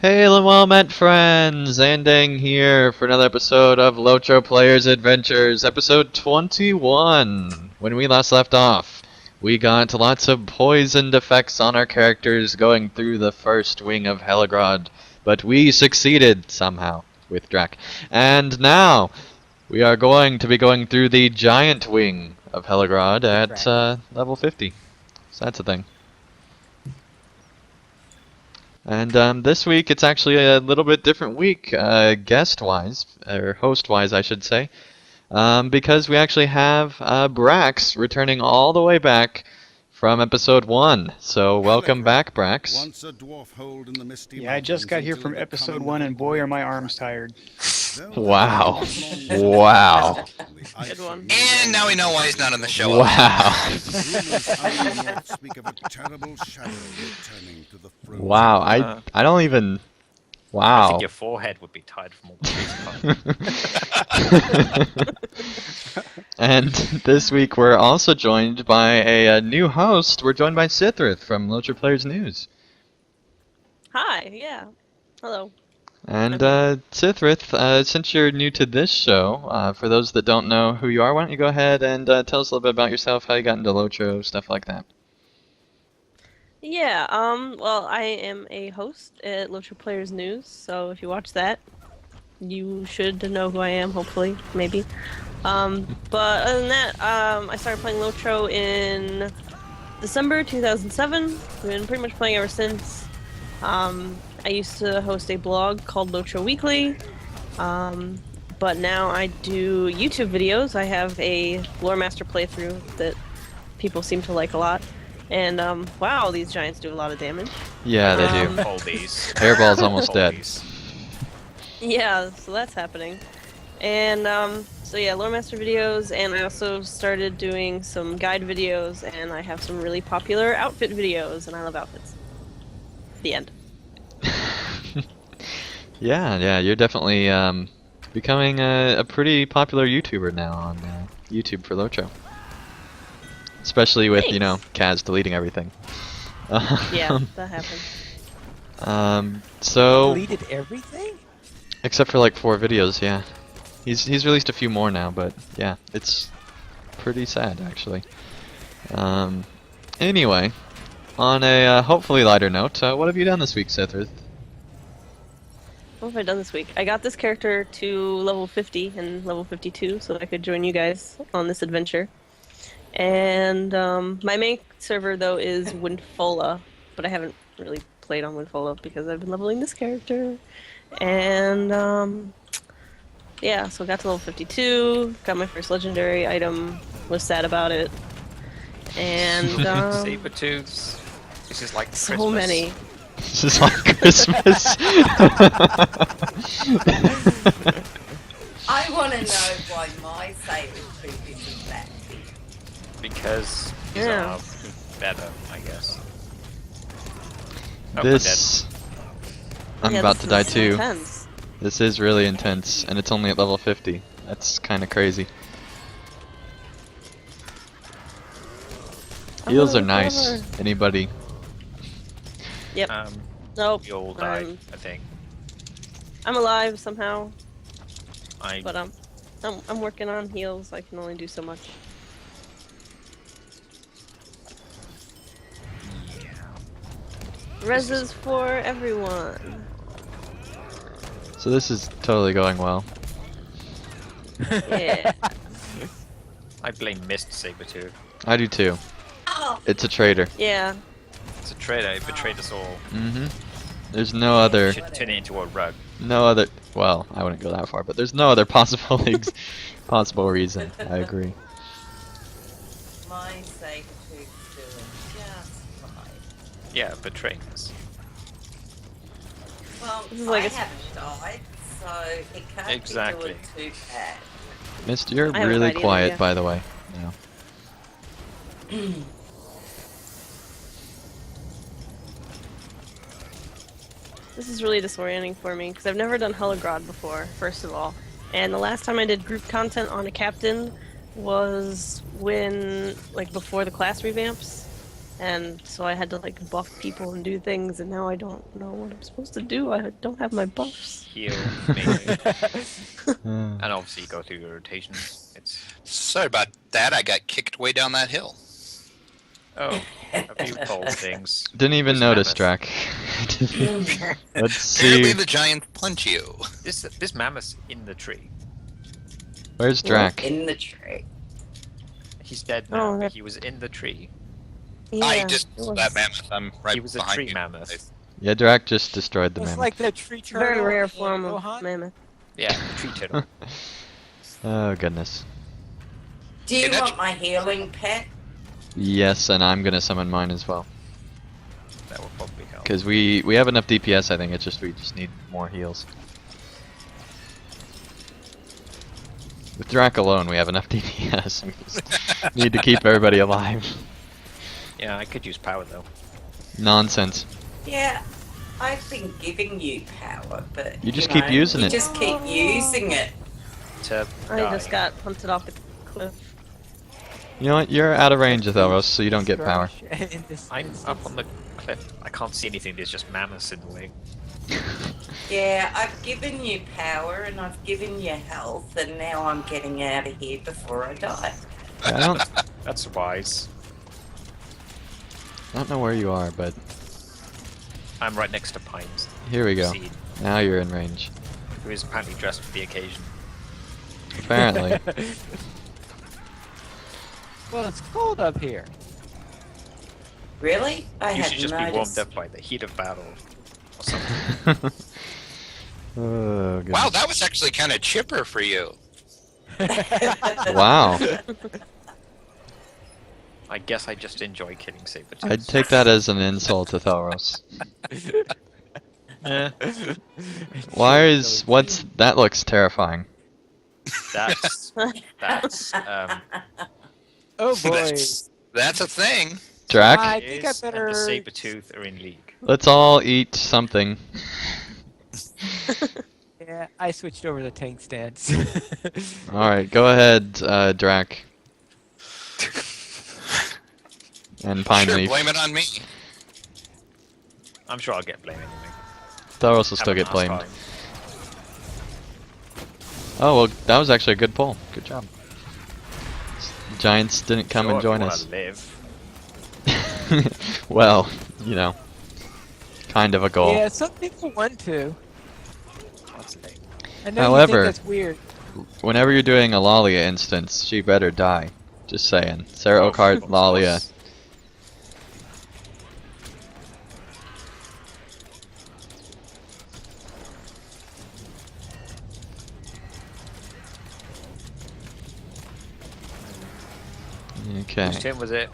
Hail and well met friends! Ending here for another episode of LOTRO Players Adventures, episode 21. When we last left off, we got lots of poisoned effects on our characters going through the first wing of Heligrod, but we succeeded somehow with Drac. And now, we are going to be going through the giant wing of Heligrod at level 50. So that's a thing. And this week it's actually a little bit different week, guest-wise, or host-wise I should say, because we actually have Brax returning all the way back from episode 1. So welcome back, Brax. Once a dwarf hold in the misty Yeah, I just got here from episode 1 and boy are my arms tired. Wow. Wow. Good one. And now we know why he's not on the show. Wow. Wow, I don't even... I Wow. think your forehead would be tired from all the face cutting. And this week we're also joined by a new host. We're joined by Sithrith from LOTRO Players News. Hi, yeah. Hello. And Sithrith, since you're new to this show, for those that don't know who you are, why don't you go ahead and tell us a little bit about yourself, how you got into LOTRO, stuff like that. Yeah, well, I am a host at LOTRO Players News, so if you watch that, you should know who I am, hopefully, maybe. But other than that, I started playing LOTRO in December 2007. I've been pretty much playing ever since. I used to host a blog called LOTRO Weekly, but now I do YouTube videos. I have a Lore Master playthrough that people seem to like a lot. And, wow, these giants do a lot of damage. Yeah, they do. Hold these. Hairball's almost Hold dead. these. Yeah, so that's happening. And, so yeah, Lore Master videos, and I also started doing some guide videos, and I have some really popular outfit videos, and I love outfits. The end. Yeah, you're definitely becoming a pretty popular YouTuber now on YouTube for LOTRO. Especially with, you know, Kaz deleting everything. Yeah, that happened. So... Deleted everything? Except for like 4 videos, yeah. He's released a few more now, but yeah, it's pretty sad actually. Anyway, on a hopefully lighter note, what have you done this week, Sithrith? What have I done this week? I got this character to level 50 and level 52 so that I could join you guys on this adventure. And my main server though is Windfola, but I haven't really played on Windfola because I've been leveling this character. And yeah, so I got to level 52, got my first legendary item, was sad about it. And Saber-tooths. This is like so Christmas. many. This is like Christmas. I want to know why my saber-tooth is black. Because these Yeah. are better, I guess. Oh, This... I'm Yeah, about this to die is too. intense. This is really intense, and it's only at level 50. That's kind of crazy. Heals are nice. recover. Anybody? Yep. I'm dead. Nope. We all died, Um, I think. I'm alive somehow, I but I'm working on heals. I can only do so much. Reses for everyone. So this is totally going well. Yeah. I blame Mist Saber-tooth. I do too. Oh, It's a traitor. Yeah. It's a traitor. He betrayed us all. Mm-hmm. There's no other... Should turn it into a rug. No other... Well, I wouldn't go that far, but there's no other possible possible reason. I agree. my saber-tooth is doing just fine. Yeah, betraying us. Well, This is I like a- haven't died, so it can't Exactly. be doing too bad. Mist, you're I haven't really died either, quiet, yeah. by the way. No. This is really disorienting for me because I've never done Heligrod before, first of all. And the last time I did group content on a captain was when, like, before the class revamps. and so I had to like buff people and do things, and now I don't know what I'm supposed to do. I don't have my buffs. Heal, mainly. Uh, And obviously you go through your rotations. It's Sorry about that. I got kicked way down that hill. a few cold things. didn't even This notice, mammoth. Drac. Let's Apparently see. the giants punch you. This mammoth's in the tree. Where's Drac? In the tree. He's dead Oh, now, but rip. he was in the tree. Yeah, I just it was that mammoth. I'm right He was a behind tree you. mammoth. Yeah, Drac just destroyed the It's mammoth. like the tree turtle. very rare in form of Gohan. mammoth. Yeah, the tree turtle. Oh goodness. Do you Hey, that's- want my healing pet? Yes, and I'm gonna summon mine as well. That will probably help. Because we have enough DPS, I think. It's just we just need more heals. With Drac alone, we have enough DPS. We just need to keep everybody alive. Yeah, I could use power though. Nonsense. Yeah, I've been giving you power, but You just keep using you it. just keep using it. To I die. just got punted off the cliff. You know what? You're out of range of Elros, so you don't get power. In this I'm instance. up on the cliff. I can't see anything. There's just mammoths in the way. Yeah, I've given you power and I've given you health, and now I'm getting out of here before I die. I don't That's wise. know where you are, but I'm right next to Pines. here we go. Seed, Now you're in range. who is apparently dressed for the occasion. Apparently. Well, it's cold up here. Really? I You hadn't should just be warmed noticed. up by the heat of battle or something. Oh, goodness. Wow, that was actually kind of chipper for you. Wow. I guess I just enjoy killing sabers. I'd take that as an insult to Thalros. Why is what's that looks terrifying. That's Oh boy. That's a thing. Drac, I think I Is and better. the Sabertooth are in league. let's all eat something. Yeah, I switched over to tank stance. Alright, go ahead, Drac. And Pine Sure, Leaf. blame it on me. I'm sure I'll get blamed anyway. Thalros will still Happened get last blamed. time. Oh, well, that was actually a good poll. Good job. Giants didn't come Sure, and if you join wanna us. Live. Well, you know, kind of a goal. Yeah, some people want to. What's the name? I know However- you think that's weird. Whenever you're doing a Lalia instance, she better die. Just saying. Sarah Oh, Okart, of Lalia. course. Okay. Whose turn was it?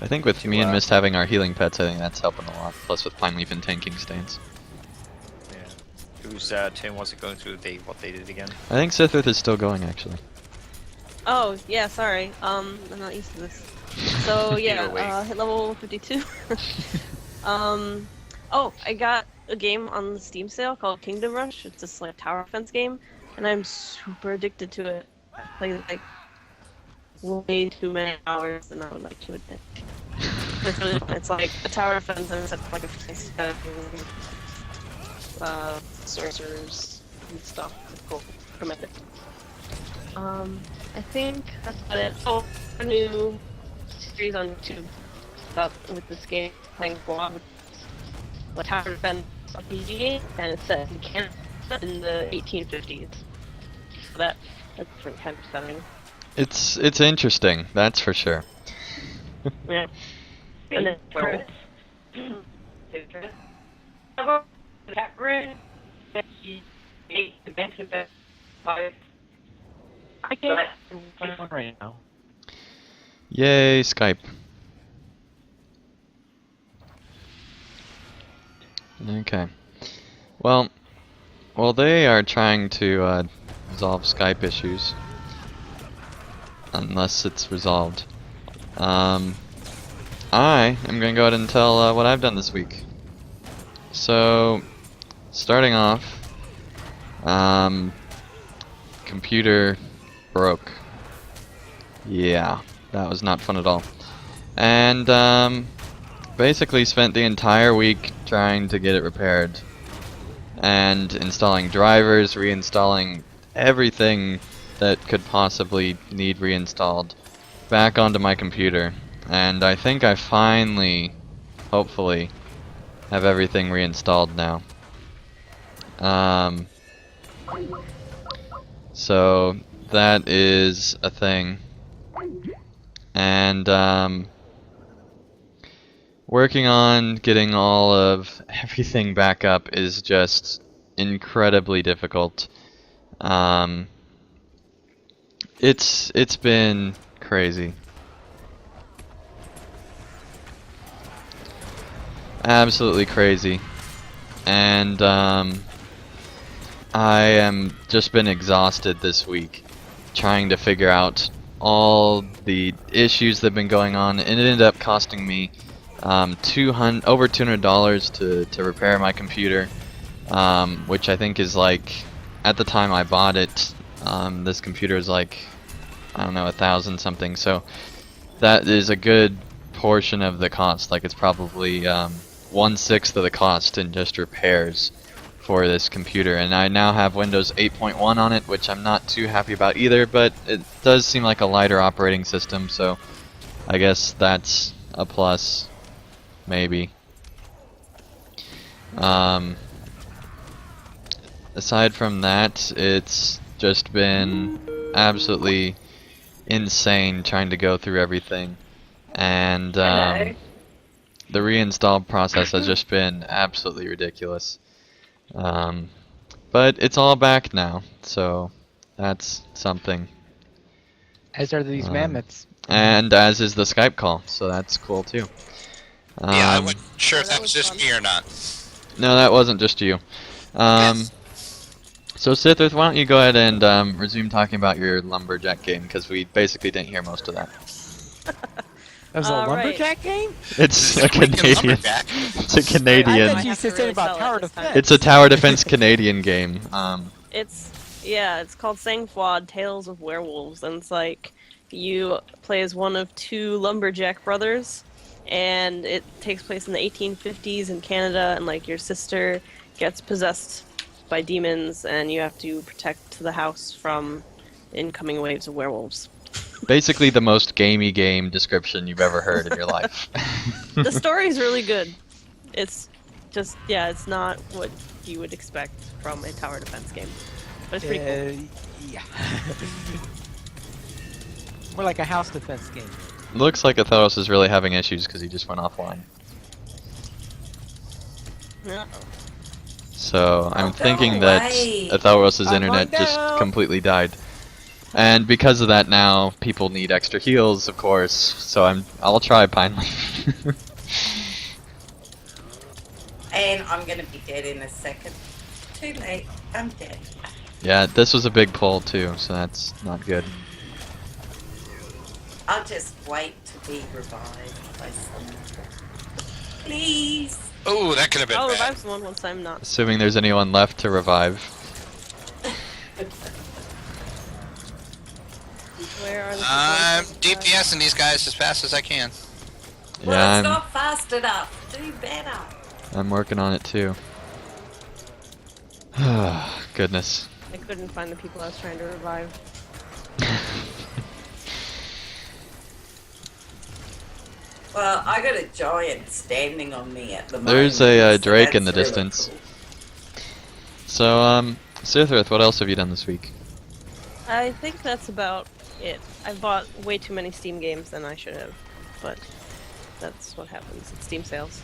I think with To, me and Mist having our healing pets, I think that's helping a lot. Plus with Pine Leaf and tanking stance. Yeah. Whose turn was it going through? What they did again? I think Sithith is still going actually. Oh, yeah, sorry. I'm not used to this. So, yeah, Either way. hit level 52. Oh, I got a game on the Steam sale called Kingdom Rush. It's this, like, tower defense game, and I'm super addicted to it. I play, like, way too many hours than I would like to admit. It's really fun. It's like a tower defense, and it's like a place sorcerers and stuff. It's cool. Recommend it. I think that's about it. Oh, a new series on YouTube about with this game playing Guam, like Tower Defense RPG game, and it's set in Canada in the 1850s. So that's a different kind of setting. It's interesting, that's for sure. Yeah. And then I can't. One right now. Yay, Skype. Okay. Well, they are trying to resolve Skype issues. Unless it's resolved. I am going to go ahead and tell what I've done this week. So, starting off, computer broke. Yeah, that was not fun at all. And basically spent the entire week trying to get it repaired. And installing drivers, reinstalling everything that could possibly need reinstalled back onto my computer. And I think I finally, hopefully, have everything reinstalled now. So that is a thing. And working on getting all of everything back up is just incredibly difficult. It's been crazy. Absolutely crazy. And I am just been exhausted this week trying to figure out all the issues that have been going on, and it ended up costing me over $200 to repair my computer, which I think is like, at the time I bought it, this computer is like, I don't know, 1,000 something. So that is a good portion of the cost. Like, it's probably 1/6 of the cost in just repairs for this computer. And I now have Windows 8.1 on it, which I'm not too happy about either, but it does seem like a lighter operating system, so I guess that's a plus, maybe. Aside from that, it's just been absolutely insane trying to go through everything, and the reinstall process has just been absolutely ridiculous. But it's all back now, so that's something. As are these mammoths. And as is the Skype call, so that's cool too. Yeah, I wasn't sure if that was just me or not. No, that wasn't just you. Yes. So Sithith, why don't you go ahead and resume talking about your lumberjack game, because we basically didn't hear most of that. That was a lumberjack game? It's a Weekend Canadian. lumberjack. It's a I Canadian. thought you said something about tower defense. It's a tower defense Canadian game. It's called Sangfwad Tales of Werewolves, and it's like you play as one of two lumberjack brothers, and it takes place in the 1850s in Canada, and like your sister gets possessed by demons, and you have to protect the house from incoming waves of werewolves. Basically the most gamey game description you've ever heard in your life. The story's really good. It's just, yeah, it's not what you would expect from a tower defense game. But it's pretty cool. Yeah. More like a house defense game. Looks like Atheros is really having issues because he just went offline. Yeah. So I'm Oh, thinking go that away. Atheros' I'm internet on just down. completely died. And because of that now, people need extra heals, of course, so I'll try finally. And I'm gonna be dead in a second. Too late. I'm dead. Yeah, this was a big pull too, so that's not good. I'll just wait to be revived by someone. Please. Oh, that could have been I'll bad. revive someone once I'm not. Assuming there's anyone left to revive. Where are the people I'm I'm supposed to revive? DPSing these guys as fast as I can. Well, Yeah, it's not fast enough. Do better. I'm working on it too. Goodness. I couldn't find the people I was trying to revive. Well, I got a giant standing on me at the moment. There's a so drake in the that's really distance. cool. So, Sithrith, what else have you done this week? I think that's about it. I bought way too many Steam games than I should have, but that's what happens at Steam sales.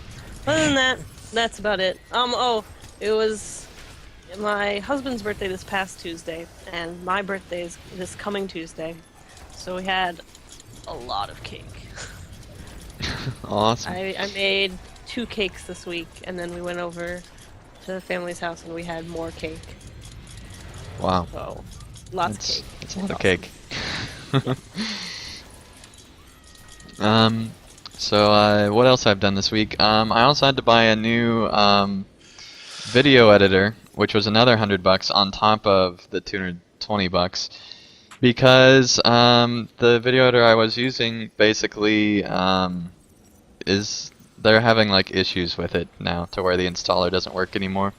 Other than that, that's about it. It was my husband's birthday this past Tuesday, and my birthday is this coming Tuesday, so we had a lot of cake. Awesome. I made 2 cakes this week, and then we went over to the family's house and we had more cake. Wow. So, lots of cake. That's a lot of It's cake. So what else I've done this week? I also had to buy a new video editor, which was another $100 on top of the $220. Because the video editor I was using basically is they're having like issues with it now to where the installer doesn't work anymore.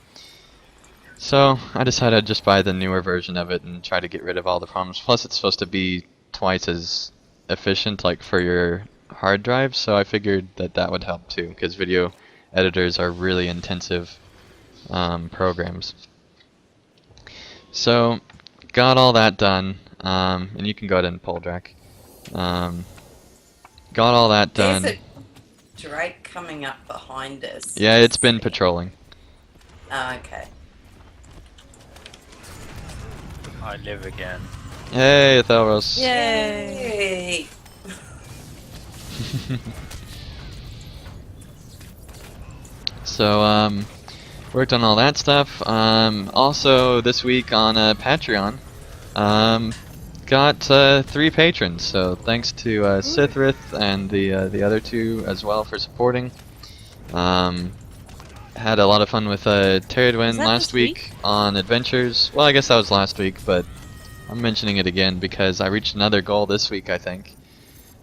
So I decided I'd just buy the newer version of it and try to get rid of all the problems. Plus it's supposed to be twice as efficient like for your hard drive, so I figured that that would help too, because video editors are really intensive programs. So got all that done, and you can go ahead and pull Drac. Got all that done. There's a Drake coming up behind us. Yeah, it's been patrolling. Oh, okay. I live again. Hey, Thelros. Yay! So, worked on all that stuff. Also, this week on Patreon, got 3 patrons. So, thanks to Sithrith and the other 2 as well for supporting. Had a lot of fun with Terradwin last week on Adventures. Well, I guess that was last week, but I'm mentioning it again because I reached another goal this week, I think.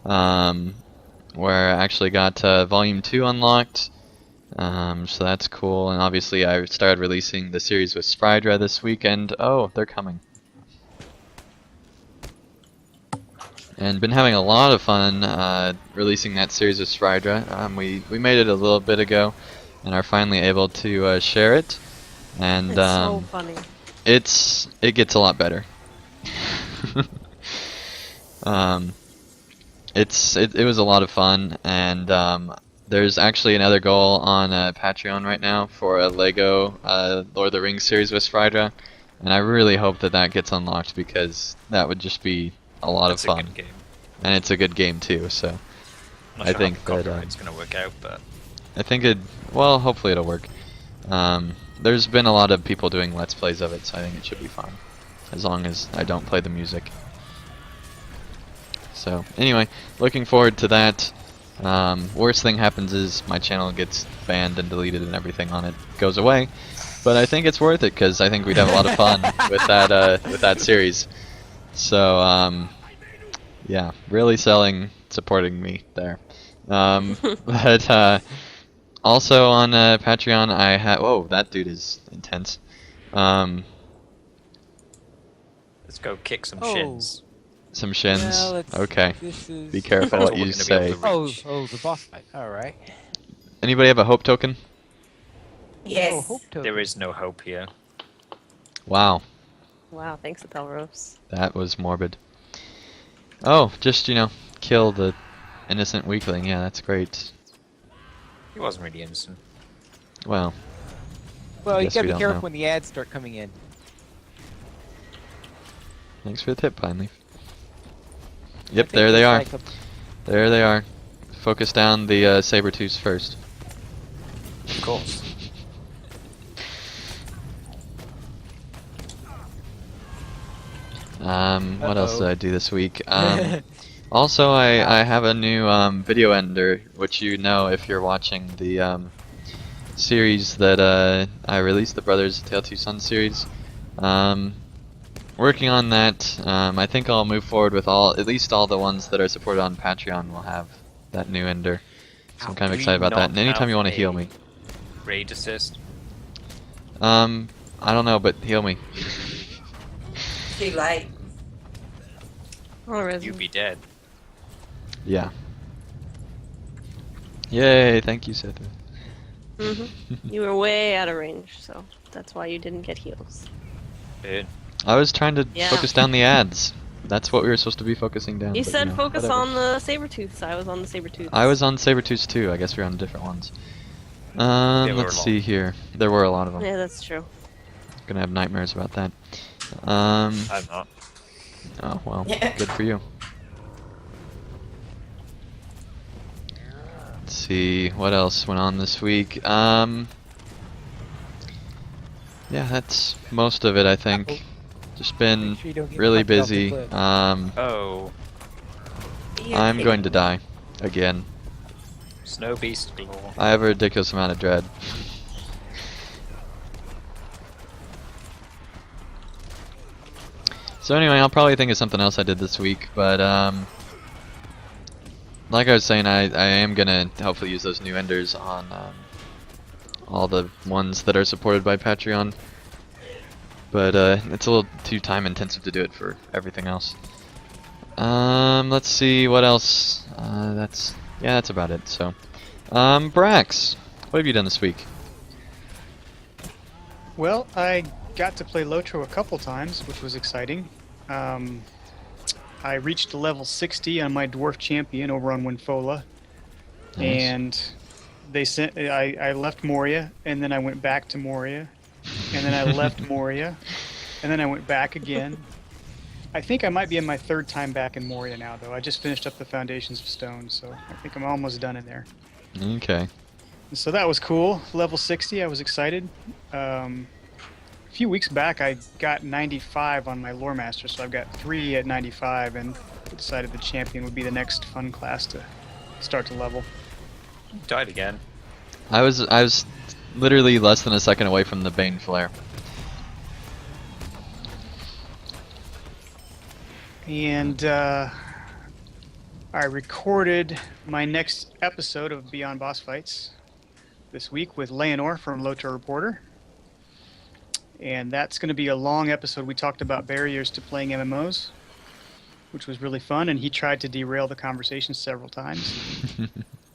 Where I actually got Volume 2 unlocked. So that's cool, and obviously I started releasing the series with Sprydra this weekend. Oh, they're coming. And been having a lot of fun releasing that series with Sprydra. We made it a little bit ago, and are finally able to share it. And It's so funny. it gets a lot better. It was a lot of fun, and there's actually another goal on Patreon right now for a Lego Lord of the Rings series with Sprydra, and I really hope that that gets unlocked because that would just be a lot of fun. A good game. And it's a good game too, so Not I sure think how that copyright's gonna work out, but I think well, hopefully it'll work. There's been a lot of people doing Let's Plays of it, so I think it should be fine, as long as I don't play the music. So anyway, looking forward to that. Worst thing happens is my channel gets banned and deleted and everything on it goes away, but I think it's worth it because I think we'd have a lot of fun with that series. So yeah, really supporting me there. But also on Patreon I have, whoa, that dude is intense. let's go kick some Oh. shins. Some shins. Well, it's- Okay. This is... Be careful That's what what you we're gonna be able say. to reach. Oh, the boss fight. Alright. Anybody have a hope token? Yes. Oh, hope token. There is no hope here. Wow, Wow, thanks, Atelros. that was morbid. Oh, just, kill the innocent weakling. Yeah, that's great. He wasn't really innocent. Well, Well, you Guess gotta we be don't careful know. when the ads start coming in. thanks for the tip, Pine Leaf. I Yep, think there they there's are. like There they are. Focus down the Sabertooths first. Of course. What else did Uh-oh. I do this week? Also, I have a new video ender, which you know if you're watching the series that I released, the Brothers Tale Two Sons series. Working on that. I think I'll move forward with at least all the ones that are supported on Patreon will have that new ender. So I'm kind of Do excited we about that. not And anytime you have want to heal a me. Raid assist. I don't know, but heal me. Too late. Oh, You'd be dead. Yeah. Yay, thank you, Seth. You were way out of range, so that's why you didn't get heals. Dude. I was trying to Yeah. focus down the ads. That's what we were supposed to be focusing down. You but, said focus whatever. on the Sabertooths. I was on the Sabertooths. I was on Sabertooths too. I guess we were on different ones. There were Let's a lot. see here. There were a lot of them. Yeah, that's true. Gonna have nightmares about that. I'm not. Oh well, good for you. Let's see what else went on this week. Yeah, that's most of it, I think. Just been Make sure you don't get really knocked off the busy. cliff. Oh, I'm going to die again. Snow Beast galore. I have a ridiculous amount of dread. So anyway, I'll probably think of something else I did this week, but like I was saying, I am gonna hopefully use those new enders on all the ones that are supported by Patreon. But it's a little too time intensive to do it for everything else. Let's see what else. That's about it. So, Brax, what have you done this week? Well, I got to play LOTRO a couple times, which was exciting. I reached level 60 on my dwarf champion over on Winfola, Nice. and they sent. I left Moria, and then I went back to Moria, and then I left Moria, and then I went back again. I think I might be in my third time back in Moria now, though. I just finished up the Foundations of Stone, so I think I'm almost done in there. Okay. So that was cool. Level 60, I was excited. A few weeks back, I got 95 on my Lore Master, so I've got 3 at 95, and decided the champion would be the next fun class to start to level. Died again. I was literally less than a second away from the Bane Flare. And I recorded my next episode of Beyond Boss Fights this week with Leonor from LOTRO Reporter. And that's going to be a long episode. We talked about barriers to playing MMOs, which was really fun, and he tried to derail the conversation several times.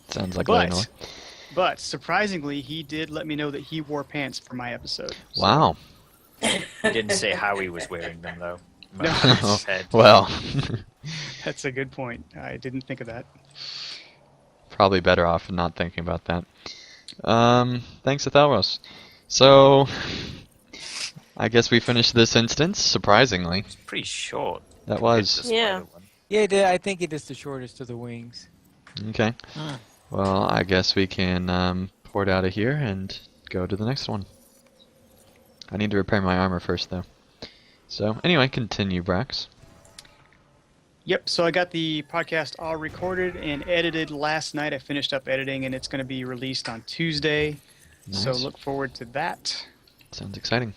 Sounds like Leonor. But surprisingly, he did let me know that he wore pants for my episode. So- Wow. He didn't say how he was wearing them though. No. He said- Well, That's a good point. I didn't think of that. probably better off not thinking about that. Thanks to Thalros. So, I guess we finished this instance, surprisingly. It's pretty short. That compared was. to the Yeah. spider one. Yeah, I think it is the shortest of the wings. Okay. Well, I guess we can port out of here and go to the next one. I need to repair my armor first, though. So, anyway, continue, Brax. Yep, so I got the podcast all recorded and edited last night. I finished up editing, and it's going to be released on Tuesday. So Nice. look forward to that. Sounds exciting.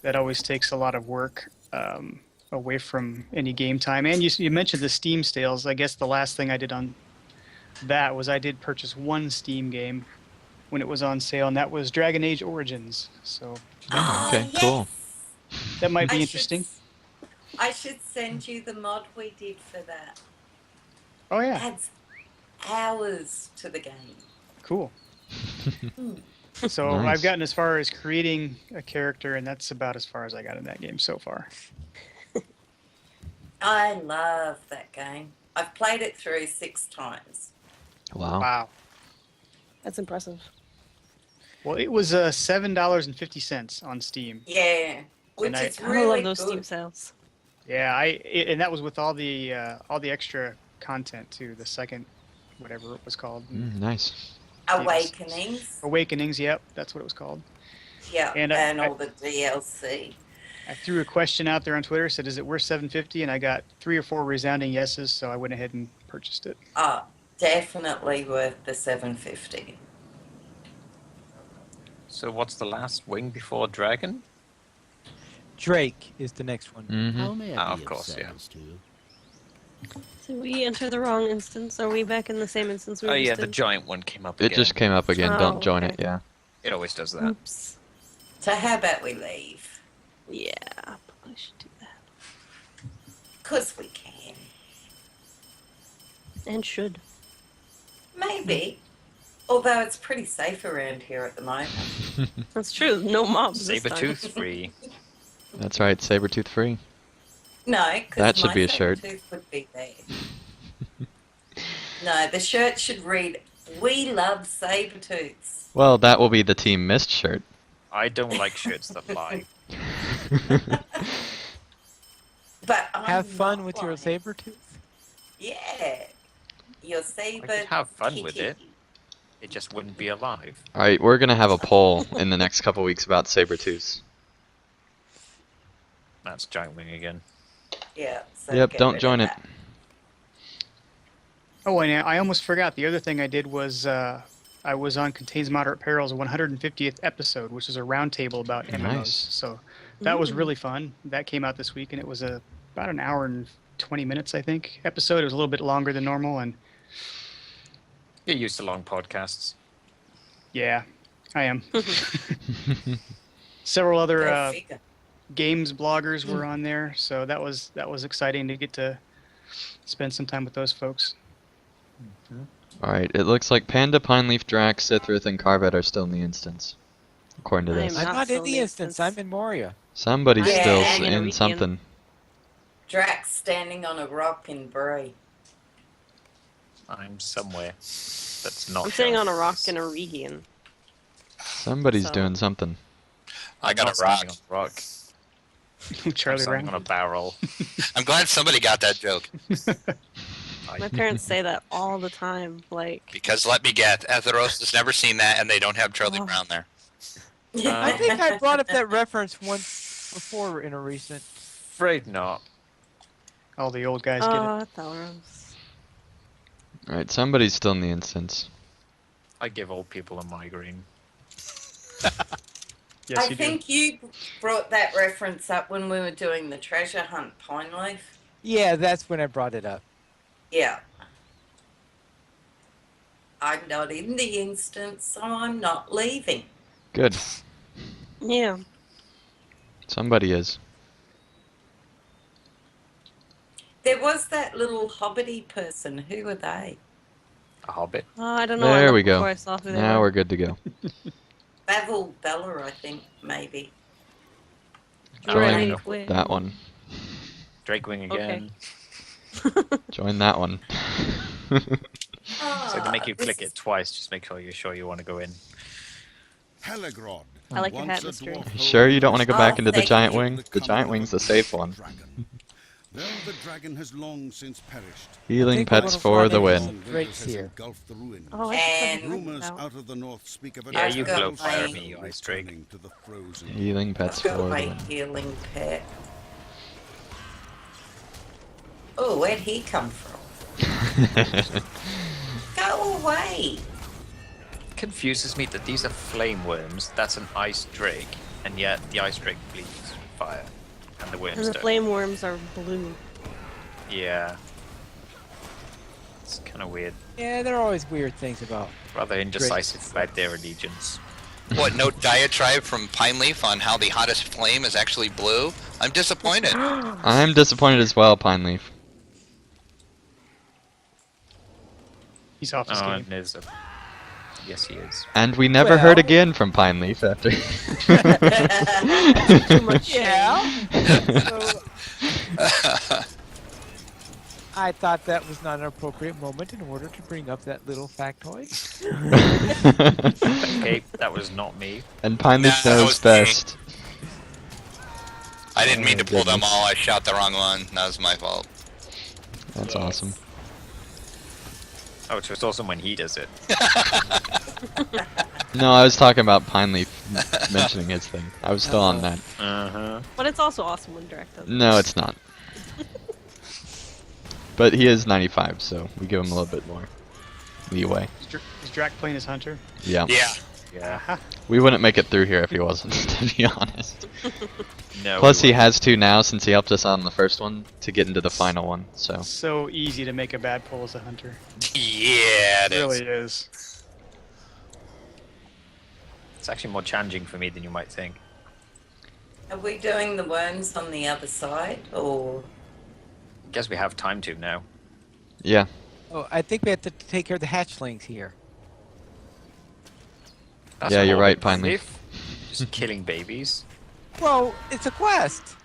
That always takes a lot of work away from any game time. And you mentioned the Steam sales. I guess the last thing I did on that was I did purchase one Steam game when it was on sale, and that was Dragon Age Origins. So Okay, cool. that might be I interesting. I should send you the mod we did for that. Oh, yeah, Adds hours to the game. cool. So Nice. I've gotten as far as creating a character, and that's about as far as I got in that game so far. I love that game. I've played it through 6 times. Wow. Wow. That's impressive. Well, it was $7.50 on Steam. Yeah, which And I- is I really love those good. Steam sales. Yeah, and that was with all the extra content too. The second, whatever it was called, Nice. Awakenings. Awakenings. Yep, that's what it was called. Yeah, And, and, I- all the DLC. I threw a question out there on Twitter. Said, "Is it worth $7.50?" And I got 3 or 4 resounding yeses. So I went ahead and purchased it. Oh, definitely worth the $7.50. So what's the last wing before dragon? Drake is the next one. Mm-hmm. Of course, yeah. Did we enter the wrong instance? Are we back in the same instance we Oh were yeah, just the in? giant one came up It again. just came up again. Oh, Don't join okay. it. Yeah. It always does that. Oops. So how about we leave? Yeah, probably should do that. Because we can. And should. Maybe. Although it's pretty safe around here at the moment. That's true. No mobs this time. Saber-tooth free. That's right. Sabretooth free. No, because That should be a shirt. would be there. No, the shirt should read, "We love Sabertooths." Well, that will be the Team Mist shirt. I don't like shirts that lie. But I'm Have fun not with your lying. saber tooth. Yeah. Your saber. I could have fun with kitty. it. It just wouldn't be alive. All right, we're gonna have a poll in the next couple weeks about Sabretooths. That's giant wing again. Yeah. So Yep. get Don't rid join of it. that. Oh, and I almost forgot. The other thing I did was I was on Contains Moderate Perils 150th episode, which is a roundtable about MMOs. Nice. So That was really fun. That came out this week, and it was about an hour and 20 minutes, I think, episode. It was a little bit longer than normal, and You're used to long podcasts. yeah, I am. Several other Go figure. games bloggers were on there, so that was exciting to get to spend some time with those folks. Alright, it looks like Panda, Pineleaf, Drax, Sithrith, and Carvet are still in the instance. According to I am this. not I'm not still in the instance. I'm in Moria. Somebody's Yeah. still Yeah. in something. Drax standing on a rock in Bray. I'm somewhere that's not. I'm sitting on a shown. rock in a region. Somebody's So- doing something. I I'm got not a rock. standing on a rock. I'm Charlie standing on a Brown. barrel. I'm glad somebody got that joke. My parents say that all the time. Like, Because let me get, Atheros has never seen that, and they don't have Charlie Oh. Brown there. I think I brought up that reference once before in a recent. Afraid not. All the old guys get it. oh, Thalros. Alright, somebody's still in the instance. I give old people a migraine. Yes, I you do. think you brought that reference up when we were doing the treasure hunt, Pineleaf. Yeah, that's when I brought it up. Yeah. I'm not in the instance, so I'm not leaving. Good. Yeah. Somebody is. There was that little hobbity person. Who were they? A hobbit. Oh, I don't know. I There looked we go. before I saw who they Now were. we're good to go. Bavel Bella, I think, maybe. Join Right, wait. that one. Drake-wing again. Join that one. So to make you this click is- it twice, just make sure you're sure you want to go in. Helagrod. I like your Once hat, a mystery. dwarf Sure you don't want to go Oh, back into the thank giant you. wing? The giant wing's the safe one. Dragon. Though the dragon has long since perished. Healing think we're pets gonna for find the it. win. long Drake's winters here. engulfed the ruins. Oh, I And- just Rumors out. out of the north speak of a Yeah, you dragon blow fire me, you ice Drake. returning to the frozen. Healing pets I've for got the my win. healing pet. Oh, where'd he come from? Go away! Confuses me that these are flame worms. That's an ice drake, and yet the ice drake bleeds fire, and the worms And the don't. flame worms are blue. Yeah. It's kind of weird. Yeah, there are always weird things about. Rather indecisive about their allegiance. What, no diatribe from Pineleaf on how the hottest flame is actually blue? I'm disappointed. I'm disappointed as well, Pineleaf. He's off his Oh, game. and there's a... Yes, he is. And we never heard Well- again from Pineleaf after. Too much shade. So, I thought that was not an appropriate moment in order to bring up that little factoid. Okay, that was not me. And Nah, Pineleaf that knows was me. best. I didn't mean to Oh, pull them goodness. all, I shot the wrong one. That was my fault. That's Yes. awesome. Oh, it's awesome when he does it. No, I was talking about Pineleaf mentioning his thing. I was still on that. Uh-huh. But it's also awesome when Drac does it. No, it's not. But he is 95, so we give him a little bit more leeway. Is Drac playing his hunter? Yeah. Yeah. Yeah. Aha. We wouldn't make it through here if he wasn't, to be honest. No. Plus, we he won't. has to now since he helped us on the first one to get into the final one. So So easy to make a bad pull as a hunter. Yeah, it It is. really is. It's actually more challenging for me than you might think. Are we doing the worms on the other side, or Guess we have time to now. yeah, Oh, I think we have to take care of the hatchlings here. That's Yeah, a you're whole right, big Pineleaf. relief. Just killing babies. Well, it's a quest.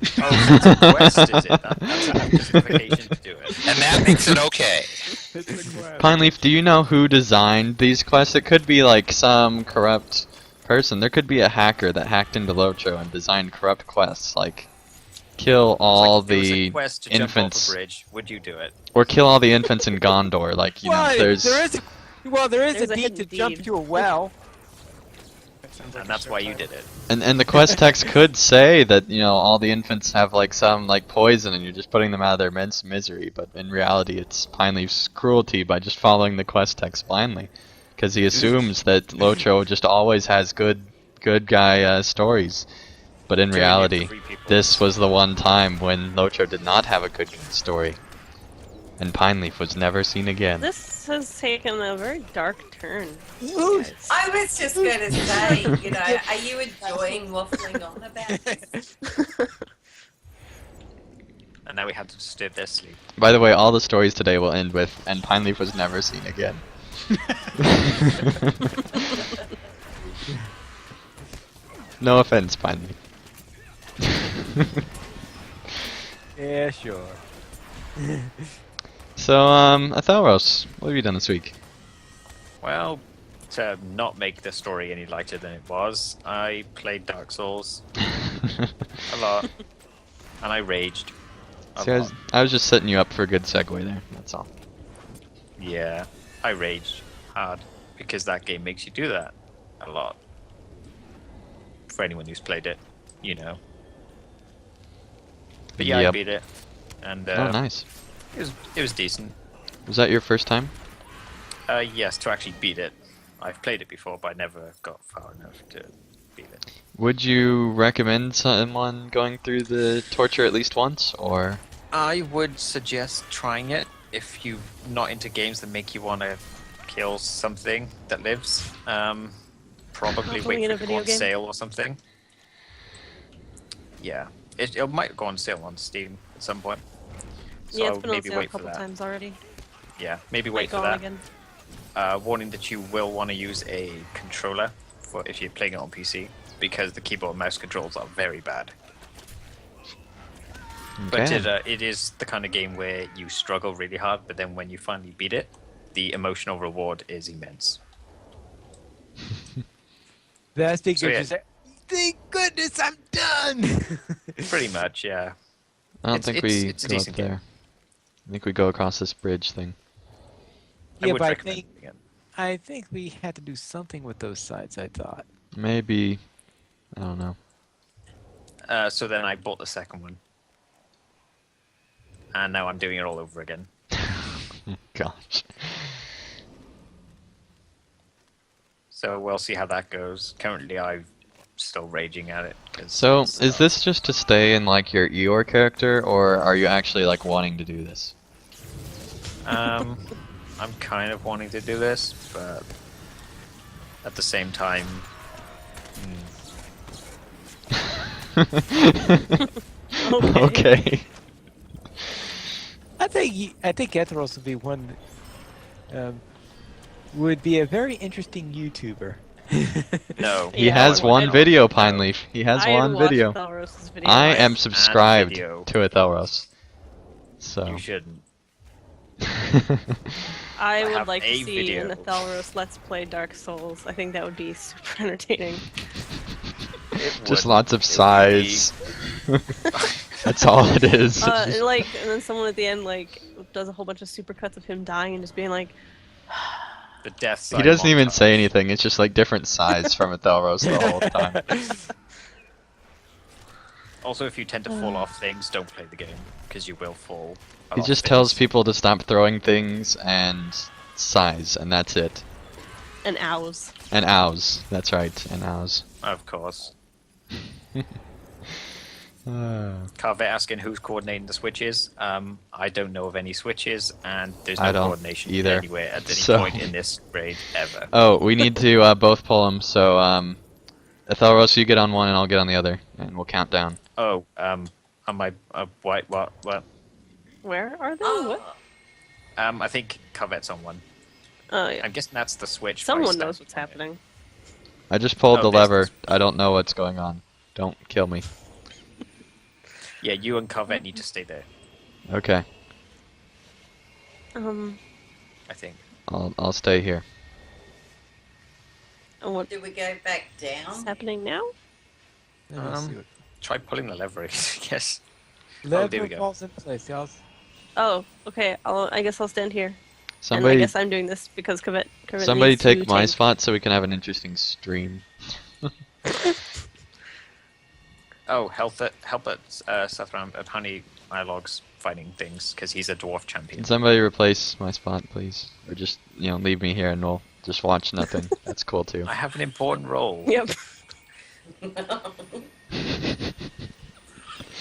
Oh, so it's a quest, is it? That's a justification to do it. And that makes it okay. Pineleaf, do you know who designed these quests? It could be like some corrupt person. There could be a hacker that hacked into LOTRO and designed corrupt quests, like kill all Like, if there was a the quest to jump off infants, a bridge, would you do it? or kill all the infants in Gondor. Like you know, Well, there's there is There's a a need hidden to jump deed. to a well. That sounds like And a that's show why you title. did it. and the quest text could say that you know all the infants have like some like poison and you're just putting them out of their immense misery. But in reality, it's Pineleaf's cruelty by just following the quest text blindly, because he assumes that LOTRO just always has good guy stories. But in Doing it for reality, 3 people. this was the one time when LOTRO did not have a good story. And Pineleaf was never seen again. This has taken a very dark turn. Ooh. guys. I was just going to say, you know, are you enjoying waffling on about this? And now we have to disturb their sleep. By the way, all the stories today will end with, and Pineleaf was never seen again. No offense, Pineleaf. Yeah, sure. So, Athelros, what have you done this week? Well, to not make the story any lighter than it was, I played Dark Souls a lot, and I raged a See, lot. I was just setting you up for a good segue there, that's all. Yeah, I raged hard because that game makes you do that a lot. For anyone who's played it, you know. But yeah, I Yep. beat it, and Oh, nice. it was decent. Was that your first time? Yes, to actually beat it. I've played it before, but I never got far enough to beat it. Would you recommend someone going through the torture at least once, or? I would suggest trying it if you're not into games that make you want to kill something that lives. Probably Not wait in for a it to go video on game. sale or something. Yeah, it might go on sale on Steam at some point. So Yeah, it's been on maybe sale a wait for couple that. times already. Yeah, maybe Might wait go for on that. again. Warning that you will want to use a controller for if you're playing it on PC, because the keyboard and mouse controls are very bad. But Okay. it is the kind of game where you struggle really hard, but then when you finally beat it, the emotional reward is immense. That's the So, good. yeah. Just like, thank goodness I'm done. Pretty much, yeah. I don't It's- think it's- we it's a go up decent game. there. I think we go across this bridge thing. I Yeah, would but recommend it again. I think we had to do something with those sides. I thought. Maybe, I don't know. So then I bought the second one. And now I'm doing it all over again. Gosh. So we'll see how that goes. Currently, I'm still raging at it. 'Cause So, it's, is this just to stay in like your Eeyore character, or are you actually like wanting to do this? I'm kind of wanting to do this, but at the same time, Okay. I think Ethros would be one. Would be a very interesting YouTuber. no. He Yeah, has I one would- video, Pineleaf. He has I had one watched video. Thalros' video. I am And subscribed video. to Athelros. So. You shouldn't. I would have like to a see video. an Athelros Let's Play Dark Souls. I think that would be super entertaining. Just Would- lots of it would be- sighs. That's all it is. And then someone at the end like does a whole bunch of supercuts of him dying and just being like, The death He side doesn't even montage. say anything. It's just like different sighs from Athelros the whole time. Also, if you tend to fall off things, don't play the game because you will fall. He off just tells things. people to stop throwing things and sighs, and that's it. and ows. And ows. That's right, and ows. Of course. Uh, Carvet asking who's coordinating the switches. I don't know of any switches, and there's I no don't coordination either. anywhere at any So- point in this raid ever. oh, we need to both pull them, so Athelros, you get on one and I'll get on the other, and we'll count down. Oh, am I? What? Where are they? Oh, What? I think Carvet's on one. Oh yeah. I'm guessing that's the switch. by Someone standing knows what's on it. happening. I just pulled Oh, the business. lever. I don't know what's going on. Don't kill me. Yeah, you and Carvet need to stay there. Okay, I think. I'll stay here. What's do we go back down? happening now? Let me see what- Try pulling the lever. Yes. Lever there we go. falls in place, y'all. Oh, okay. I guess I'll stand here. And I Somebody, guess I'm doing this because Kavit somebody needs take to my spot so we can have an interesting stream. Oh, help it, Sethram and Honey Dialogues fighting things because he's a dwarf champion. Can somebody replace my spot, please? Or just, leave me here and we'll just watch nothing. That's cool too. I have an important role. Yep.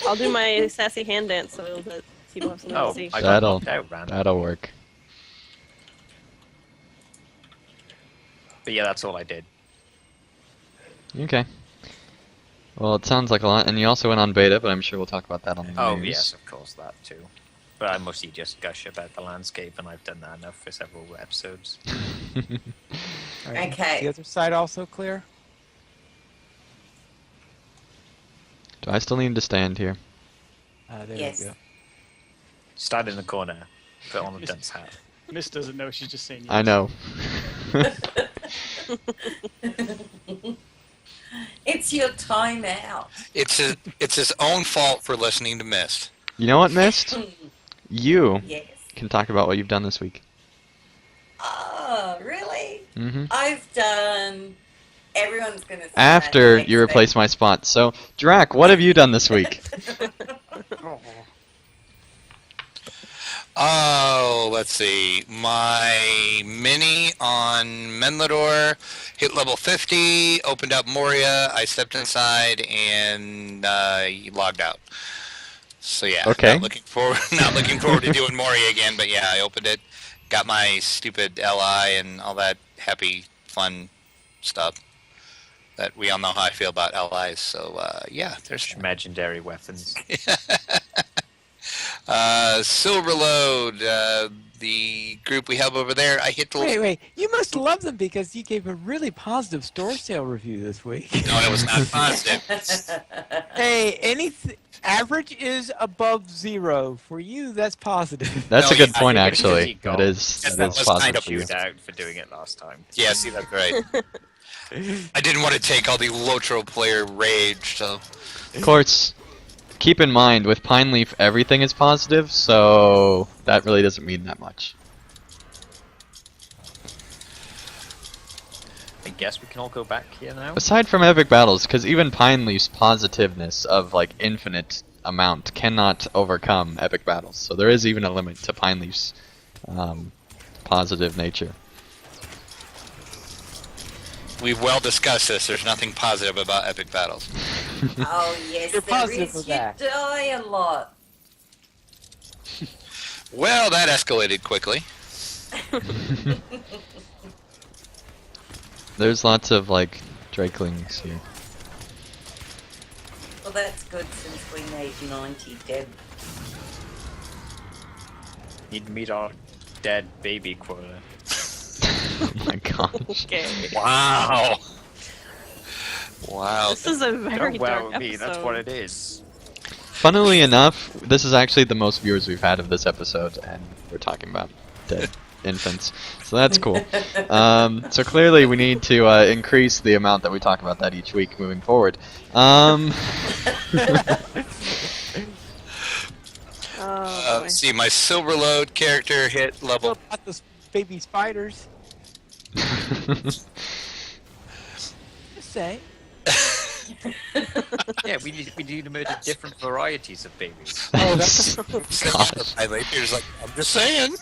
I'll do my sassy hand dance so that people have something Oh, to see. I got knocked out, Ran. That'll work. But yeah, that's all I did. Okay. Well, it sounds like a lot, and you also went on beta, but I'm sure we'll talk about that on the Oh, news. yes, of course, that too. But I mostly just gush about the landscape, and I've done that enough for several episodes. All right, Okay. The other side also clear? Do I still need to stand here? There Yes. we go. Stand in the corner, put on the dunce hat. Miss doesn't know. She's just saying yes. I know. It's your time out. It's his own fault for listening to Mist. You know what, Mist? You Yes. can talk about what you've done this week. Oh, really? Mm-hmm. I've done. Everyone's gonna say that After next you week. replace my spot. So, Drac, what have you done this week? Oh, let's see. My mini on Menlador hit level 50, opened up Moria, I stepped inside, and logged out. So yeah, Okay. not looking forward to doing Moria again, but yeah, I opened it, got my stupid LI and all that happy, fun stuff. That we all know how I feel about LIs, so yeah, there's Legendary weapons. Silverload, the group we have over there, I hit the... Wait. You must love them because you gave a really positive store sale review this week. No, it was not positive. Hey, average is above 0. For you, that's positive. That's No, a good yeah, point, I think it's actually. because That he is, got- that is that was kind positive of for you. Used out for doing it last time. Yeah, see, that's right. I didn't want to take all the Lotro player rage, so... Of course, keep in mind, with Pine Leaf, everything is positive, so that really doesn't mean that much. I guess we can all go back here now. Aside from epic battles, because even Pine Leaf's positiveness of, like, infinite amount cannot overcome epic battles. So there is even a limit to Pine Leaf's positive nature. We've well discussed this. There's nothing positive about epic battles. Oh yes, You're there positive is. with You that. die a lot. Well, that escalated quickly. There's lots of, like, Drakelings here. Well, that's good since we need 90 dead. Need to meet our dead baby quota. Oh my gosh. Okay. Wow. Wow. This is a very Don't wow dark at me, episode. that's what it is. Funnily enough, this is actually the most viewers we've had of this episode, and we're talking about dead infants. So that's cool. So clearly we need to increase the amount that we talk about that each week moving forward. Oh, boy. Let's see, my Silverload character hit What level... about those baby spiders? Just say. Yeah, we need to make different varieties of babies. Oh, that's... I like, you're just like, I'm just saying.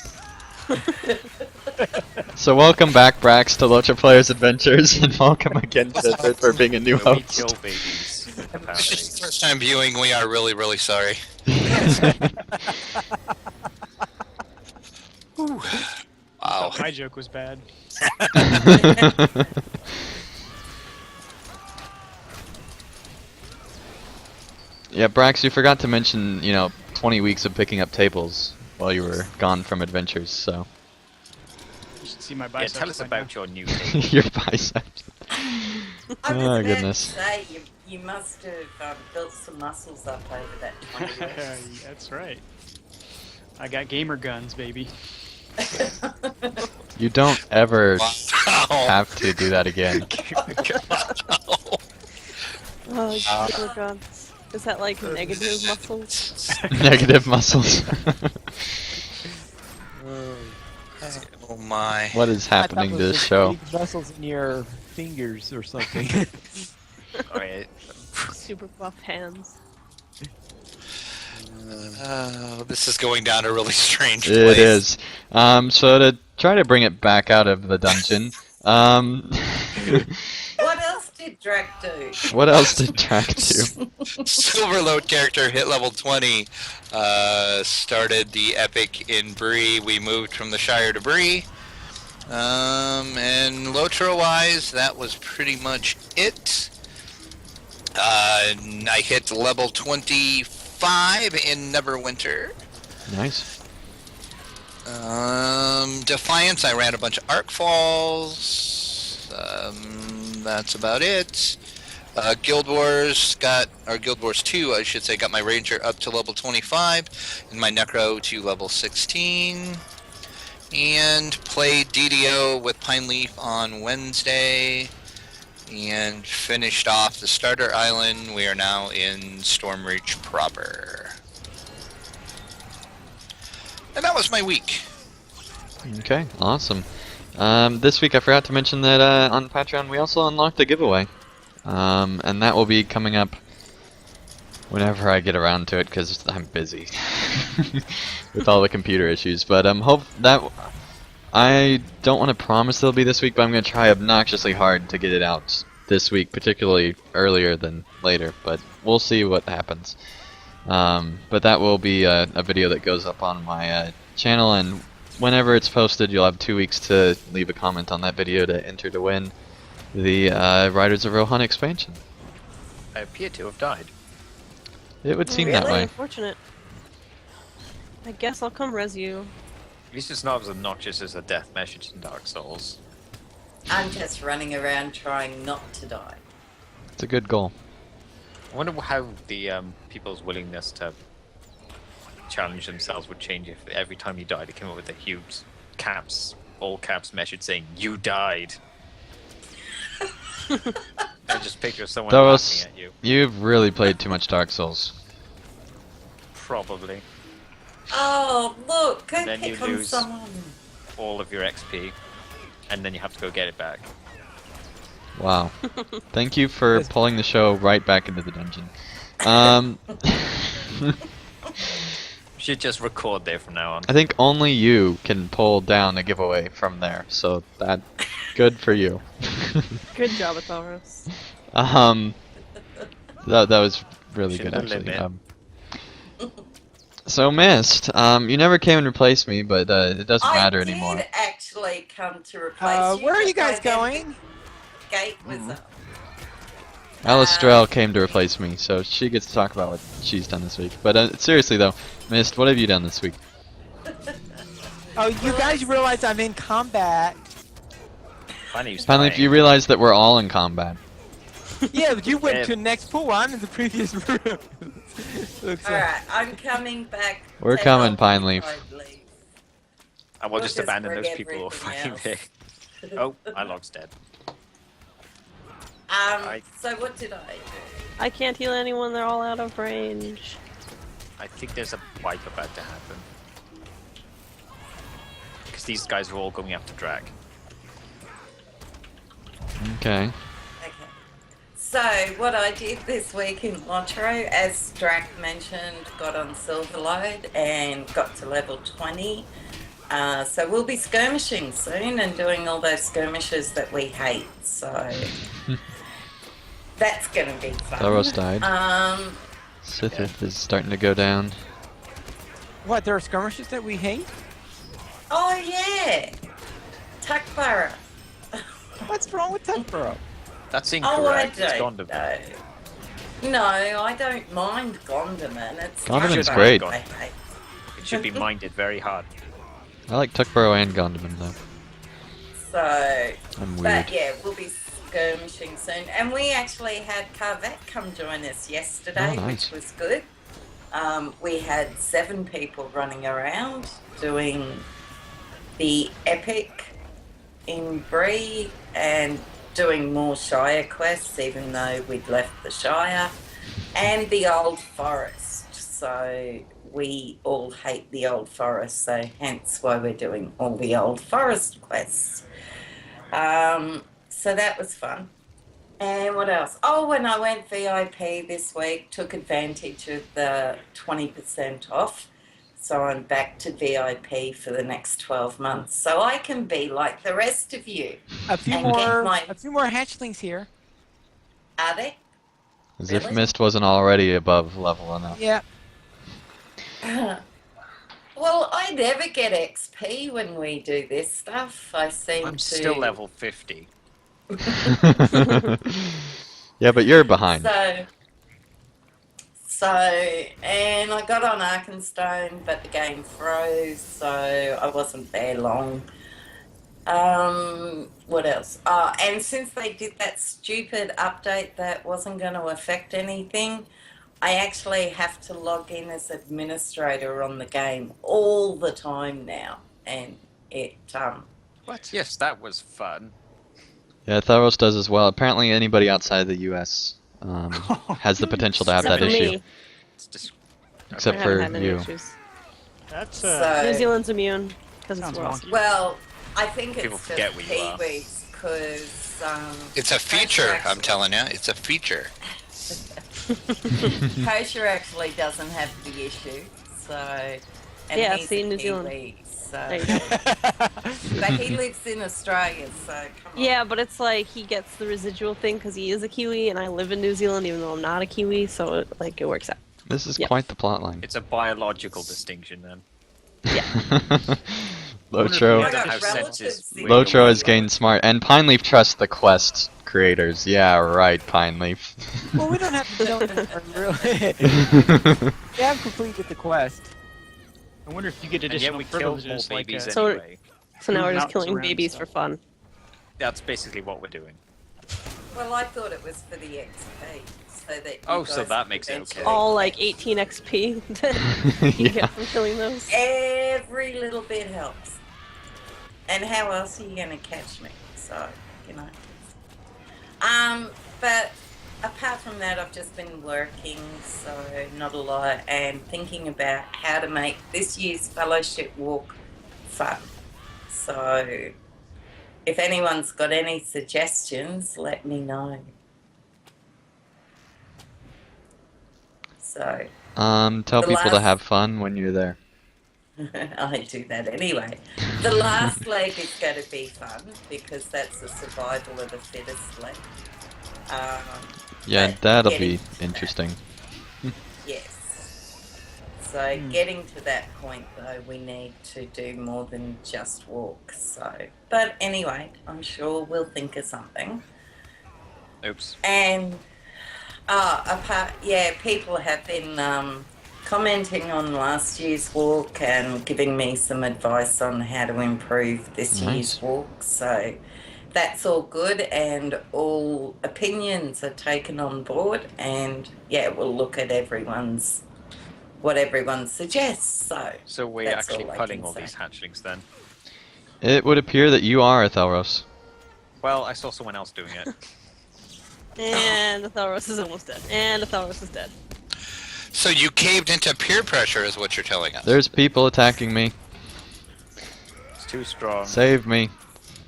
So welcome back, Brax, to LOTRO Players Adventures, and welcome again to for being a new Where we host. kill babies, This is apparently. first time viewing, we are really, really sorry. Whew. Wow. My joke was bad. Yeah, Brax, you forgot to mention, 20 weeks of picking up tables while you were gone from adventures, so. You should see my Yeah, biceps. tell us by about your new thing. Your biceps. I was Oh, about goodness. to say, you must have built some muscles up over that 20 now. years. That's right. I got gamer guns, baby. You don't ever Wow. have to do that again. Oh, gamer guns. Is that like negative muscles? Negative muscles. Oh my. What is happening to this show? Big muscles in your fingers or something. Alright. Super buff hands. This is going down a really strange It place. is. So to try to bring it back out of the dungeon, What else did Drac do? What else did Drac do? Silverload character hit level 20. Started the epic in Bree. We moved from the Shire to Bree. And LOTRO wise, that was pretty much it. I hit level 25 in Neverwinter. Nice. Defiance, I ran a bunch of Arc Falls. That's about it. Guild Wars 2, I should say, got my Ranger up to level 25 and my Necro to level 16. And played DDO with Pine Leaf on Wednesday. And finished off the starter island. We are now in Stormreach proper. And that was my week. Okay, awesome. This week I forgot to mention that on Patreon we also unlocked a giveaway. And that will be coming up whenever I get around to it, because I'm busy with all the computer issues. But I don't want to promise it'll be this week, but I'm going to try obnoxiously hard to get it out this week, particularly earlier than later. But we'll see what happens. But that will be a video that goes up on my channel, and whenever it's posted, you'll have 2 weeks to leave a comment on that video to enter to win the Riders of Rohan expansion. I appear to have died. It would seem Really that way. unfortunate. I guess I'll come res you. At least it's not as obnoxious as a death message in Dark Souls. I'm just running around trying not to die. It's a good goal. I wonder how the people's willingness to challenge themselves would change if every time you died it came up with a huge caps, all caps message saying, "You died." I just picture someone Doros, laughing at you. you've really played too much Dark Souls. Probably. Oh, look, go Then you pick on lose someone. all of your XP, and then you have to go get it back. Wow. Thank you for pulling the show right back into the dungeon. Should just record there from now on. I think only you can pull down a giveaway from there, so that good for you. Good job, Atharos. That was really Shouldn't good have actually. limit. So Mist, you never came and replaced me, but it doesn't matter anymore. I did actually come to replace you. Where are you but guys then going? The gate was up. Alistrel came to replace me, so she gets to talk about what she's done this week. But seriously though, Mist, what have you done this week? Oh, you guys realize I'm in combat. Finally, Finally, you realize that we're all in combat. Yeah, but you went Yeah. to the next pool. I'm in the previous room. Looks like- Alright, I'm coming back. We're to coming, help Pine you, Leaf. I believe. And we'll We'll just just abandon bring those people who are everything fighting there. Oh, Ilog's dead. So what did I do? I can't heal anyone, they're all out of range. I think there's a wipe about to happen. Because these guys are all going after Drac. Okay. Okay. So what I did this week in LOTRO, as Drac mentioned, got on Silverload and got to level 20. So we'll be skirmishing soon and doing all those skirmishes that we hate. So that's going to be fun. Thoros died. Um, Sithith is starting to go down. What, there are skirmishes that we hate? oh yeah, Tuckborough. What's wrong with Tuckborough? That's Oh, I incorrect. It's don't Gondor. know. No, I don't mind Gondorman. It's Gondorman's Tuckborough great. I hate. It should be minded very hard. I like Tuckborough and Gondorman though. So, I'm weird. but yeah, we'll be skirmishing soon. And we actually had Carvet come join us yesterday, Oh, nice. which was good. We had 7 people running around doing the epic in Bree and doing more Shire quests, even though we'd left the Shire, and the Old Forest. So we all hate the Old Forest, so hence why we're doing all the Old Forest quests. So that was fun. And what else? Oh, when I went VIP this week, took advantage of the 20% off. So I'm back to VIP for the next 12 months. So I can be like the rest of you. A few And get more my- hatchlings here. Are they? As if Really? Mist wasn't already above level enough. Yeah. Well, I never get XP when we do this stuff. I seem I'm to. still level 50. Yeah, but you're behind. So, and I got on Arkenstone, but the game froze, so I wasn't there long. What else? And since they did that stupid update that wasn't going to affect anything, I actually have to log in as administrator on the game all the time now, and it What? Yes, that was fun. Yeah, Tharos does as well. Apparently, anybody outside the U.S. Has the potential to have Except that for issue. me. It's just Except I haven't for had any you. issues. That's So- New Zealand's immune because it's Sounds world. wonky. well, I think People it's forget just where you are. Kiwis because It's a feature, I'm telling you. It's a feature. Kosher actually doesn't have the issue, so and Yeah, he's see, a New Kiwi, Zealand. so There you go. but he lives in Australia, so come on. Yeah, but it's like he gets the residual thing because he is a Kiwi, and I live in New Zealand even though I'm not a Kiwi, so it works out. This is Yep. quite the plotline. It's a biological distinction then. Lotro. I I don't got have relatives senses. in Lotro the has gained smart, and Pineleaf trusts the quest creators. Yeah, right, Pineleaf. Well, we don't have to know them, really. They have completed the quest. I wonder if you get And yet additional we killed more privileges like babies So- anyway. So now we're just Mountains killing around babies stuff. for fun. That's basically what we're doing. Well, I thought it was for the XP, so that you Oh, so guys that could makes it okay. eventually All like catch 18 XP that you Yeah. get from killing those. Every little bit helps. And how else are you going to catch me? So, you know. But apart from that, I've just been working, so not a lot, and thinking about how to make this year's fellowship walk fun. So, if anyone's got any suggestions, let me know. So, Tell The people to last- have fun when you're there. I do that anyway. The last leg is going to be fun because that's the survival of the fittest leg. Yeah, But that'll getting be to that- interesting. Yes. So getting to that point, though, we need to do more than just walk. So, but anyway, I'm sure we'll think of something. Oops. And people have been commenting on last year's walk and giving me some advice on how to improve this Nice. year's walk. So that's all good, and all opinions are taken on board. And yeah, we'll look at what everyone suggests. So we're That's actually all I culling can all say. these hatchlings then. It would appear that you are a Thalros. Well, I saw someone else doing it. And the Thalros is almost dead. And the Thalros is dead. So you caved into peer pressure is what you're telling us. There's people attacking me. It's too strong. Save me.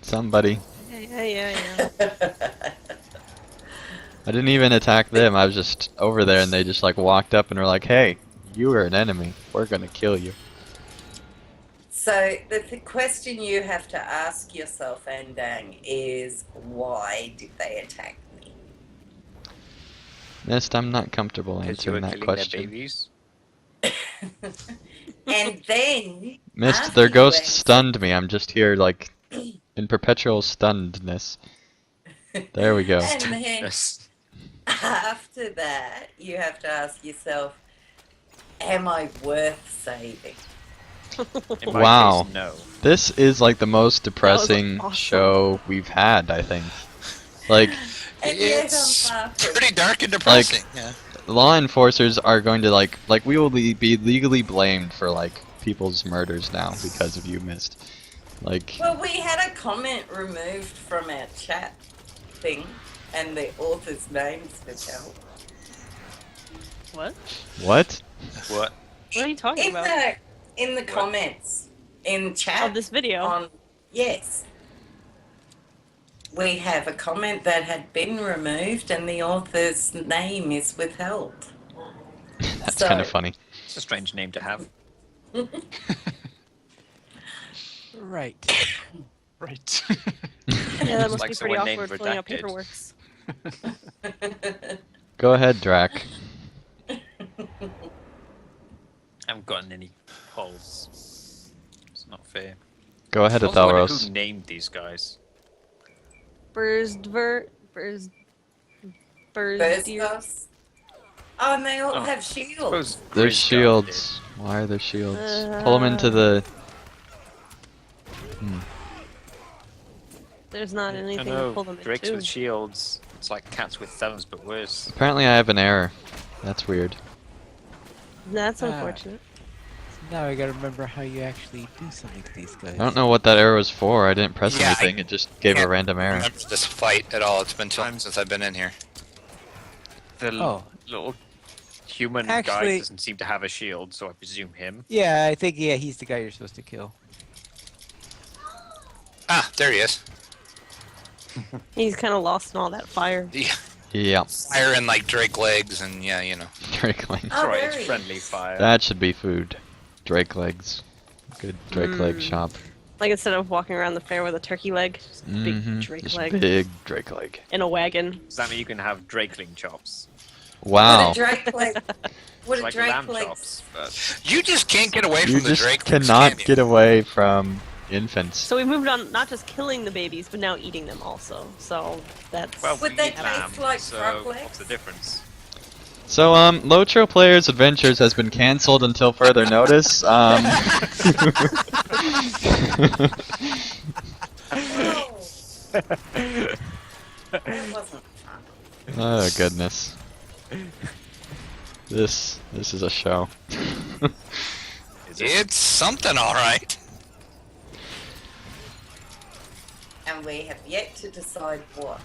Somebody. Yeah. I didn't even attack them. I was just over there and they just like walked up and were like, hey, you are an enemy. We're gonna kill you. So the question you have to ask yourself, Andang, is why did they attack me? Nest, I'm not comfortable Because you were answering that killing their question. babies. And then Mist, after their you ghost answer- stunned me. I'm just here like in perpetual stunnedness. There we go. And then Yes. after that, you have to ask yourself, am I worth saving? In my Wow. case, no. This is like the most depressing awesome. show we've had, I think. Like, And yet It's I'm laughing. pretty dark and depressing. yeah. law enforcers are going to like we will be legally blamed for like people's murders now because of you, Mist. Like, Well, we had a comment removed from our chat thing, and the author's names withheld. What? what? What? What are you talking about? In the comments in chat Of this video? on yes, we have a comment that had been removed, and the author's name is withheld. That's So- kind of funny. It's a strange name to have. Right. Right. Yeah, that must Like be pretty someone named awkward filling out Redacted. paperwork. Go ahead, Drac. I haven't gotten any polls. It's not fair. Go ahead, I also wonder Athelros. who named these guys. Burzdvert, Burz, Burzdeer. Burstos. Oh, and they all Oh, have Suppose shields. There's Grizz shields. Why are there shields? Pull them into the... There's not did. I anything to know, pull them drakes into. with shields. It's like cats with thumbs, but worse. Apparently I have an error. That's weird. That's Ah. unfortunate. Now I gotta remember how you actually do something to these guys. I don't know what that error was for. I didn't press Yeah, anything. It just gave a can't random error. remember this fight at all. It's been too long I'm- since I've been in here. The Oh. little human guy Actually- doesn't seem to have a shield, so I presume him. Yeah, I think he's the guy you're supposed to kill. Ah, there he is. He's kind of lost in all that fire. Yeah, Yeah. fire and like Drake legs, and yeah, you know. Drake legs. Oh, Right, there it's he friendly is. fire. That should be food. Drake legs. Good Drake leg shop. Like instead of walking around the fair with a turkey leg, just a big Mhm. drake Just leg big Drake leg. in a wagon. Does that mean you can have drakeling chops? Wow. What a Drake leg. What It's a like Drake lamb leg. chops, but You just can't get away You from the just Drake. cannot can you? get away from infants. So we've moved on, not just killing the babies, but now eating them also. So that's well, Would we they eat taste lamb, like so frog what's legs? the difference? So, LOTRO Players Adventures has been cancelled until further notice. Oh. That wasn't fun. Oh goodness. This is a show. Is it? It's something, all right. And we have yet to decide what.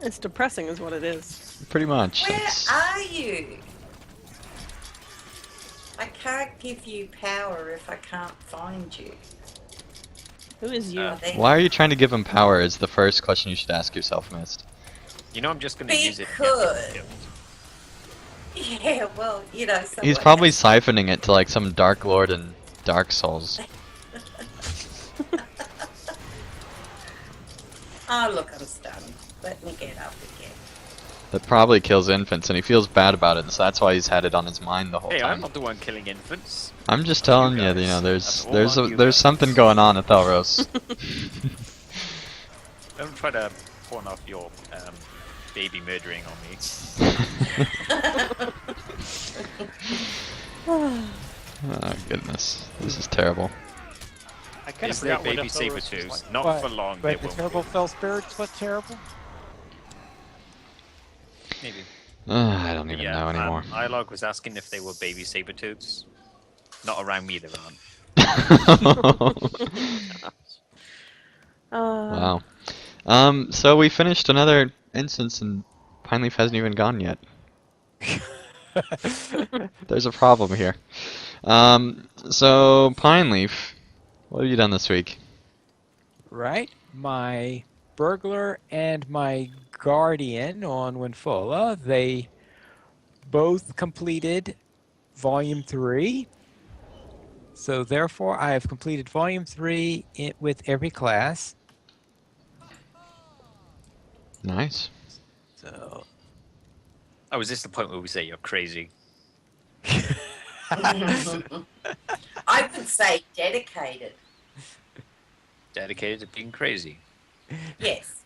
it's depressing, is what it is. Pretty much. Where It's- are you? I can't give you power if I can't find you. Who is you? There- Why are you trying to give him power is the first question you should ask yourself, Mist. You know I'm just going to use it. to get Because- people killed. Yeah, well, you know, someone He's probably has- siphoning it to like some Dark Lord in Dark Souls. Oh, look, I'm stunned. Let me get up again. That probably kills infants, and he feels bad about it, so that's why he's had it on his mind the whole Hey, I'm time. not the one killing infants. I'm just telling you, guys. you know, That's all there's on you there's guys. something going on at Thelros. Don't try to pawn off your baby murdering on me. Oh goodness, this is terrible. I kind of Is there forgot what baby Athelros was saber-tooths? like. Not But- for long, But they the won't terrible be. fell spirits was terrible. Maybe. I don't even Yeah, know anymore. Ilog was asking if they were baby saber-tooths. Not around me, they aren't. Wow. So we finished another instance and Pine Leaf hasn't even gone yet. There's a problem here. So Pine Leaf, what have you done this week? Right? My burglar and my guardian on Winfola, they both completed Volume 3. So therefore, I have completed Volume 3 with every class. Nice. So Oh, is this the point where we say you're crazy? I would say dedicated. Dedicated to being crazy. Yes.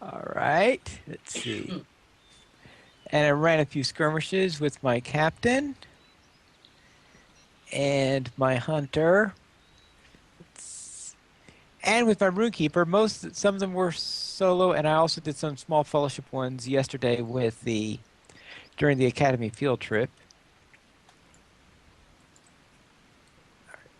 all right, let's see. And I ran a few skirmishes with my captain and my hunter. And with my runekeeper, some of them were solo, and I also did some small fellowship ones yesterday during the academy field trip.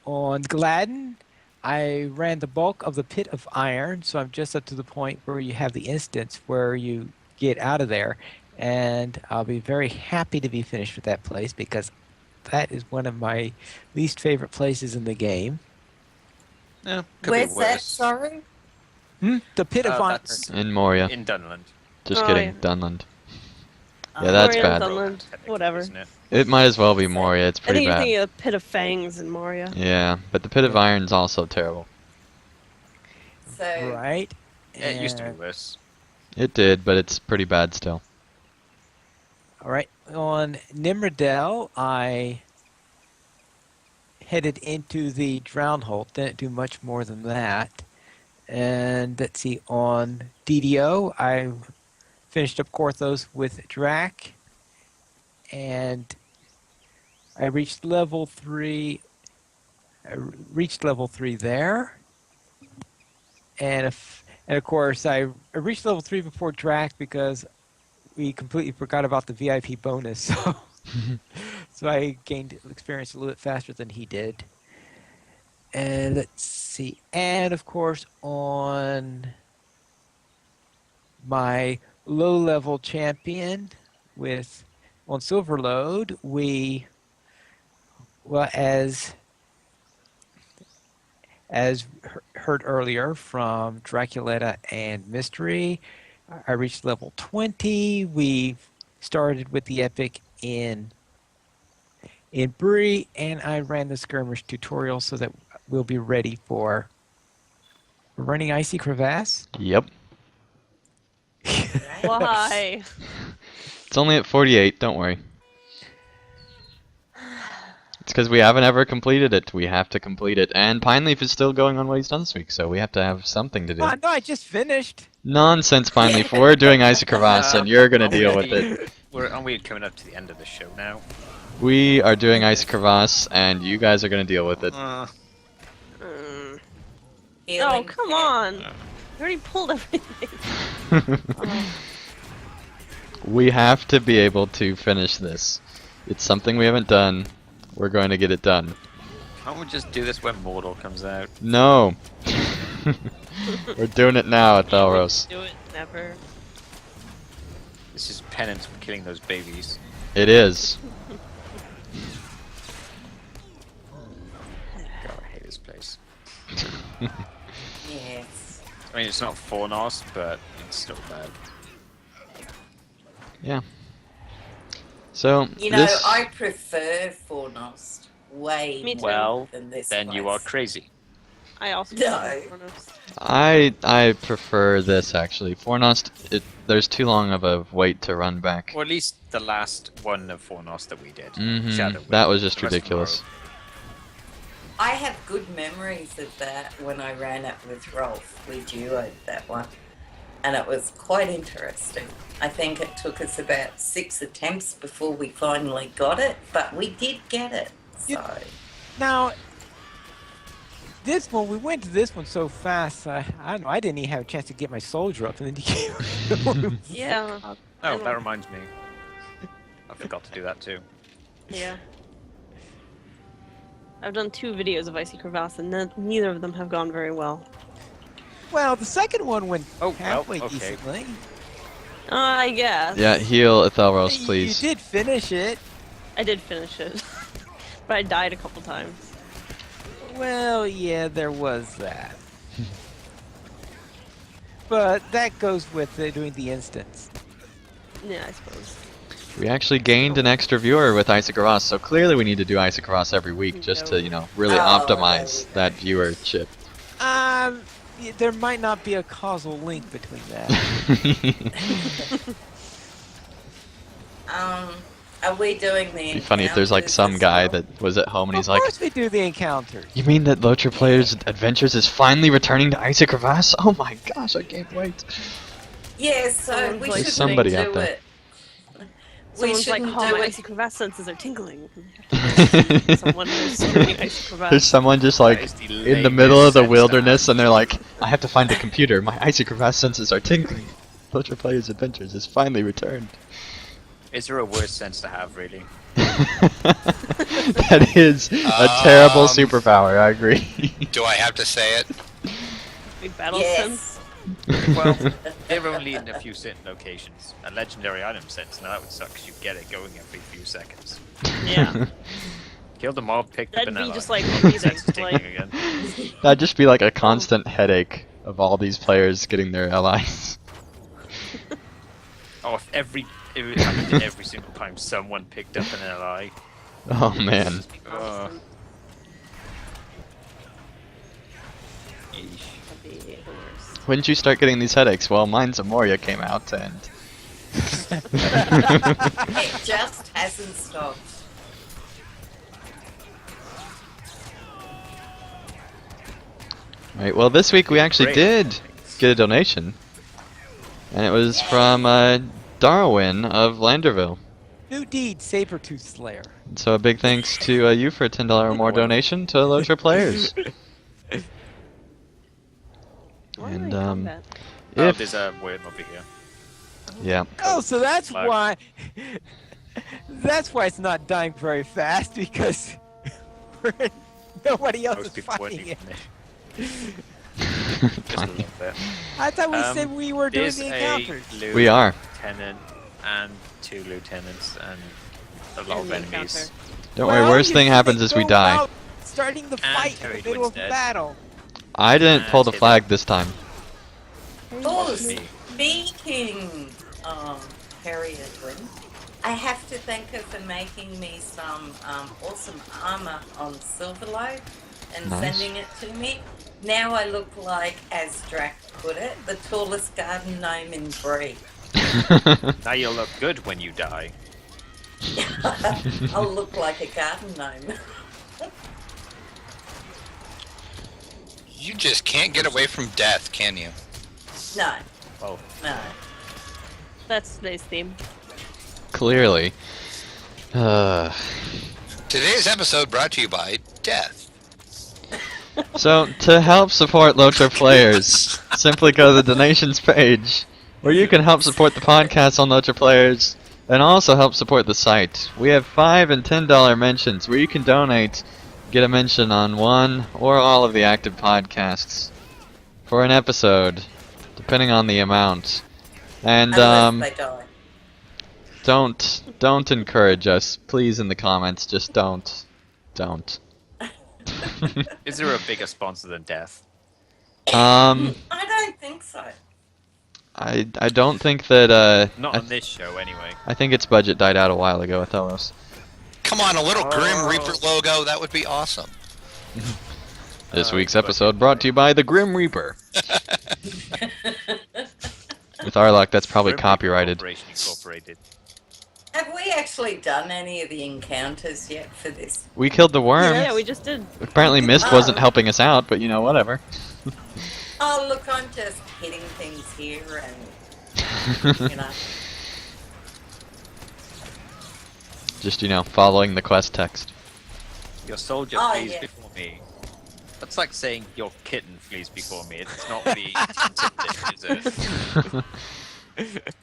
On Gladden, I ran the bulk of the Pit of Iron, so I'm just up to the point where you have the instance where you get out of there, and I'll be very happy to be finished with that place because that is one of my least favorite places in the game. Yeah, could Where's be that, worse. sorry? The Pit of Iron. That's In Moria. in Dunland. Just Oh, kidding, yeah. Dunland. Yeah, that's Moria, bad. Dunland, Technically, whatever. isn't it? It might as well be Moria, it's I pretty think you're bad. thinking of Pit of Fangs in Moria. Yeah, but the Pit of Iron's also terrible. So right? It used to be And- worse. It did, but it's pretty bad still. All right, on Nimrodel, I headed into the drown hole. Didn't do much more than that. And let's see, on DDO, I finished up Korthos with Drac, and I reached level 3. I reached level 3 there. And of course, I reached level 3 before Drac because we completely forgot about the VIP bonus. So I gained experience a little bit faster than he did. And let's see. And of course, on my low-level champion on Silverload, well, as heard earlier from Draculetta and Mystery, I reached level 20. We started with the epic in Bree, and I ran the skirmish tutorial so that we'll be ready for running Icy Crevasse. Yep. Why? It's only at 48, don't worry. It's because we haven't ever completed it. We have to complete it. And Pineleaf is still going on what he's done this week, so we have to have something to do. No, I just finished. Nonsense, Pineleaf. We're doing Icy Crevasse, and you're going to deal with it. Aren't we coming up to the end of the show now? We are doing Icy Crevasse, and you guys are going to deal with it. Mm. Oh, healing come cat. on. You already pulled everything. Oh. We have to be able to finish this. It's something we haven't done. We're going to get it done. Can't we just do this when Mortal comes out? No. We're doing it now at Thalros. Do it, never. This is penance for killing those babies. It is. God, I hate this place. Yes. I mean, it's not Fornos, but it's still bad. Yeah. So, You know, this... I prefer Fornost way Me too. more Well, than this then you are place. crazy. I also No. I prefer this actually. Fornost, there's too long of a wait to run back. Or at least the last one of Fornos that we did. Mhm. Shadow That Wing. was just The rest of them ridiculous. I have good memories of that when I ran it with Rolf. We duoed that one. And it was quite interesting. I think it took us about 6 attempts before we finally got it, but we did get it. So, Now, this one, we went to this one so fast, I don't know, I didn't even have a chance to get my soldier up, and then you came. Yeah. Oh, that reminds me. I forgot to do that too. Yeah. I've done 2 videos of Icy Crevasse, and neither of them have gone very well. Well, the second one went Oh, well, halfway okay. decently. I guess. Yeah, heal Thalros, please. You did finish it. I did finish it. But I died a couple times. Well, yeah, there was that. But that goes with doing the instance. Yeah, I suppose. We actually gained an extra viewer with Icy Crevasse, so clearly we need to do Icy Crevasse every week just to, you know, really Oh, optimize that viewership. There might not be a causal link between that. are we doing the It'd be funny if there's like encounters some as guy well? that was at home and he's Of like, course we do the encounters. "You mean that LOTRO Players Adventures is finally returning to Icy Crevasse? Oh my gosh, I can't wait." Yeah, so Someone's we like shouldn't somebody do out there. it. We Someone's like, shouldn't oh, do my it. Icy Crevasse senses are tingling. Someone who's screaming Icy Crevasse. There's someone just like is the in the middle of the lamest wilderness sense and they're like, "I have to find a computer. My Icy Crevasse senses are tingling. LOTRO Players Adventures is finally returned." Is there a worse sense to have, really? That is a terrible superpower, I agree. Do I have to say it? Big battle Yes. sense. Well, they're only in a few certain locations. A legendary item sense, now that would suck because you get it going every few seconds. Yeah. Kill the mob, pick the That'd banana. be just like breathing. Sense taking Like, again. That'd just be like a constant headache of all these players getting their allies. Oh, if it happened every single time someone picked up an ally. Oh man. Uh, That'd be hilarious. When did you start getting these headaches? Well, mine's Amoria came out, and It just hasn't stopped. right. Well, this week we actually Great. did get a donation, and it was from Darwin of Landerville. New deed, Sabertooth Slayer. So a big thanks to you for a $10 or more donation to LOTRO players. Why And are they combat? Oh, if there's a worm over here. yeah, Oh, so that's Flag. why. That's why it's not dying very fast because nobody else Most is people fighting working it. from there. Just a fine. little bit. I thought we said Um, we were doing There's the a encounters. We are. lieutenant and 2 lieutenants and a lot And of the enemies. encounter. don't worry. Worst you thing shouldn't happens is we go die. about Starting the fight in carried the middle of instead. battle. I didn't pull the hit flag this time. Oh, Me. speaking Harry Edwin, I have to thank her for making me some awesome armor on Silverload and Nice. sending it to me. Now I look like, as Drac put it, the tallest garden gnome in Bree. Now you'll look good when you die. I'll look like a garden gnome. You just can't get away from death, can you? No, Well, no. That's today's theme. Clearly. Today's episode brought to you by death. So, to help support LOTRO players, simply go to the donations page, where you can help support the podcast on LOTRO players, and also help support the site. We have $5 and $10 mentions, where you can donate, get a mention on one or all of the active podcasts for an episode, depending on the amount. And Unless they die. don't encourage us, please, in the comments. Just don't. is there a bigger sponsor than death? I don't think so. I don't think that Not on this show, anyway. I think its budget died out a while ago with Thelos. Come on, a little Grim Oh. Reaper logo, that would be awesome. This week's budget episode brought to you by the Grim Reaper. With our luck, that's probably Grim Reaper copyrighted. Corporation Incorporated. Have we actually done any of the encounters yet for this? We killed the worm. Yeah, we just did. Apparently Mist wasn't helping us out, but you know, whatever. Oh, look, I'm just hitting things here and, you know. Just, you know, following the quest text. Your soldier Oh, flees yeah. before me. That's like saying your kitten flees before me. It's not really intimidating, is it?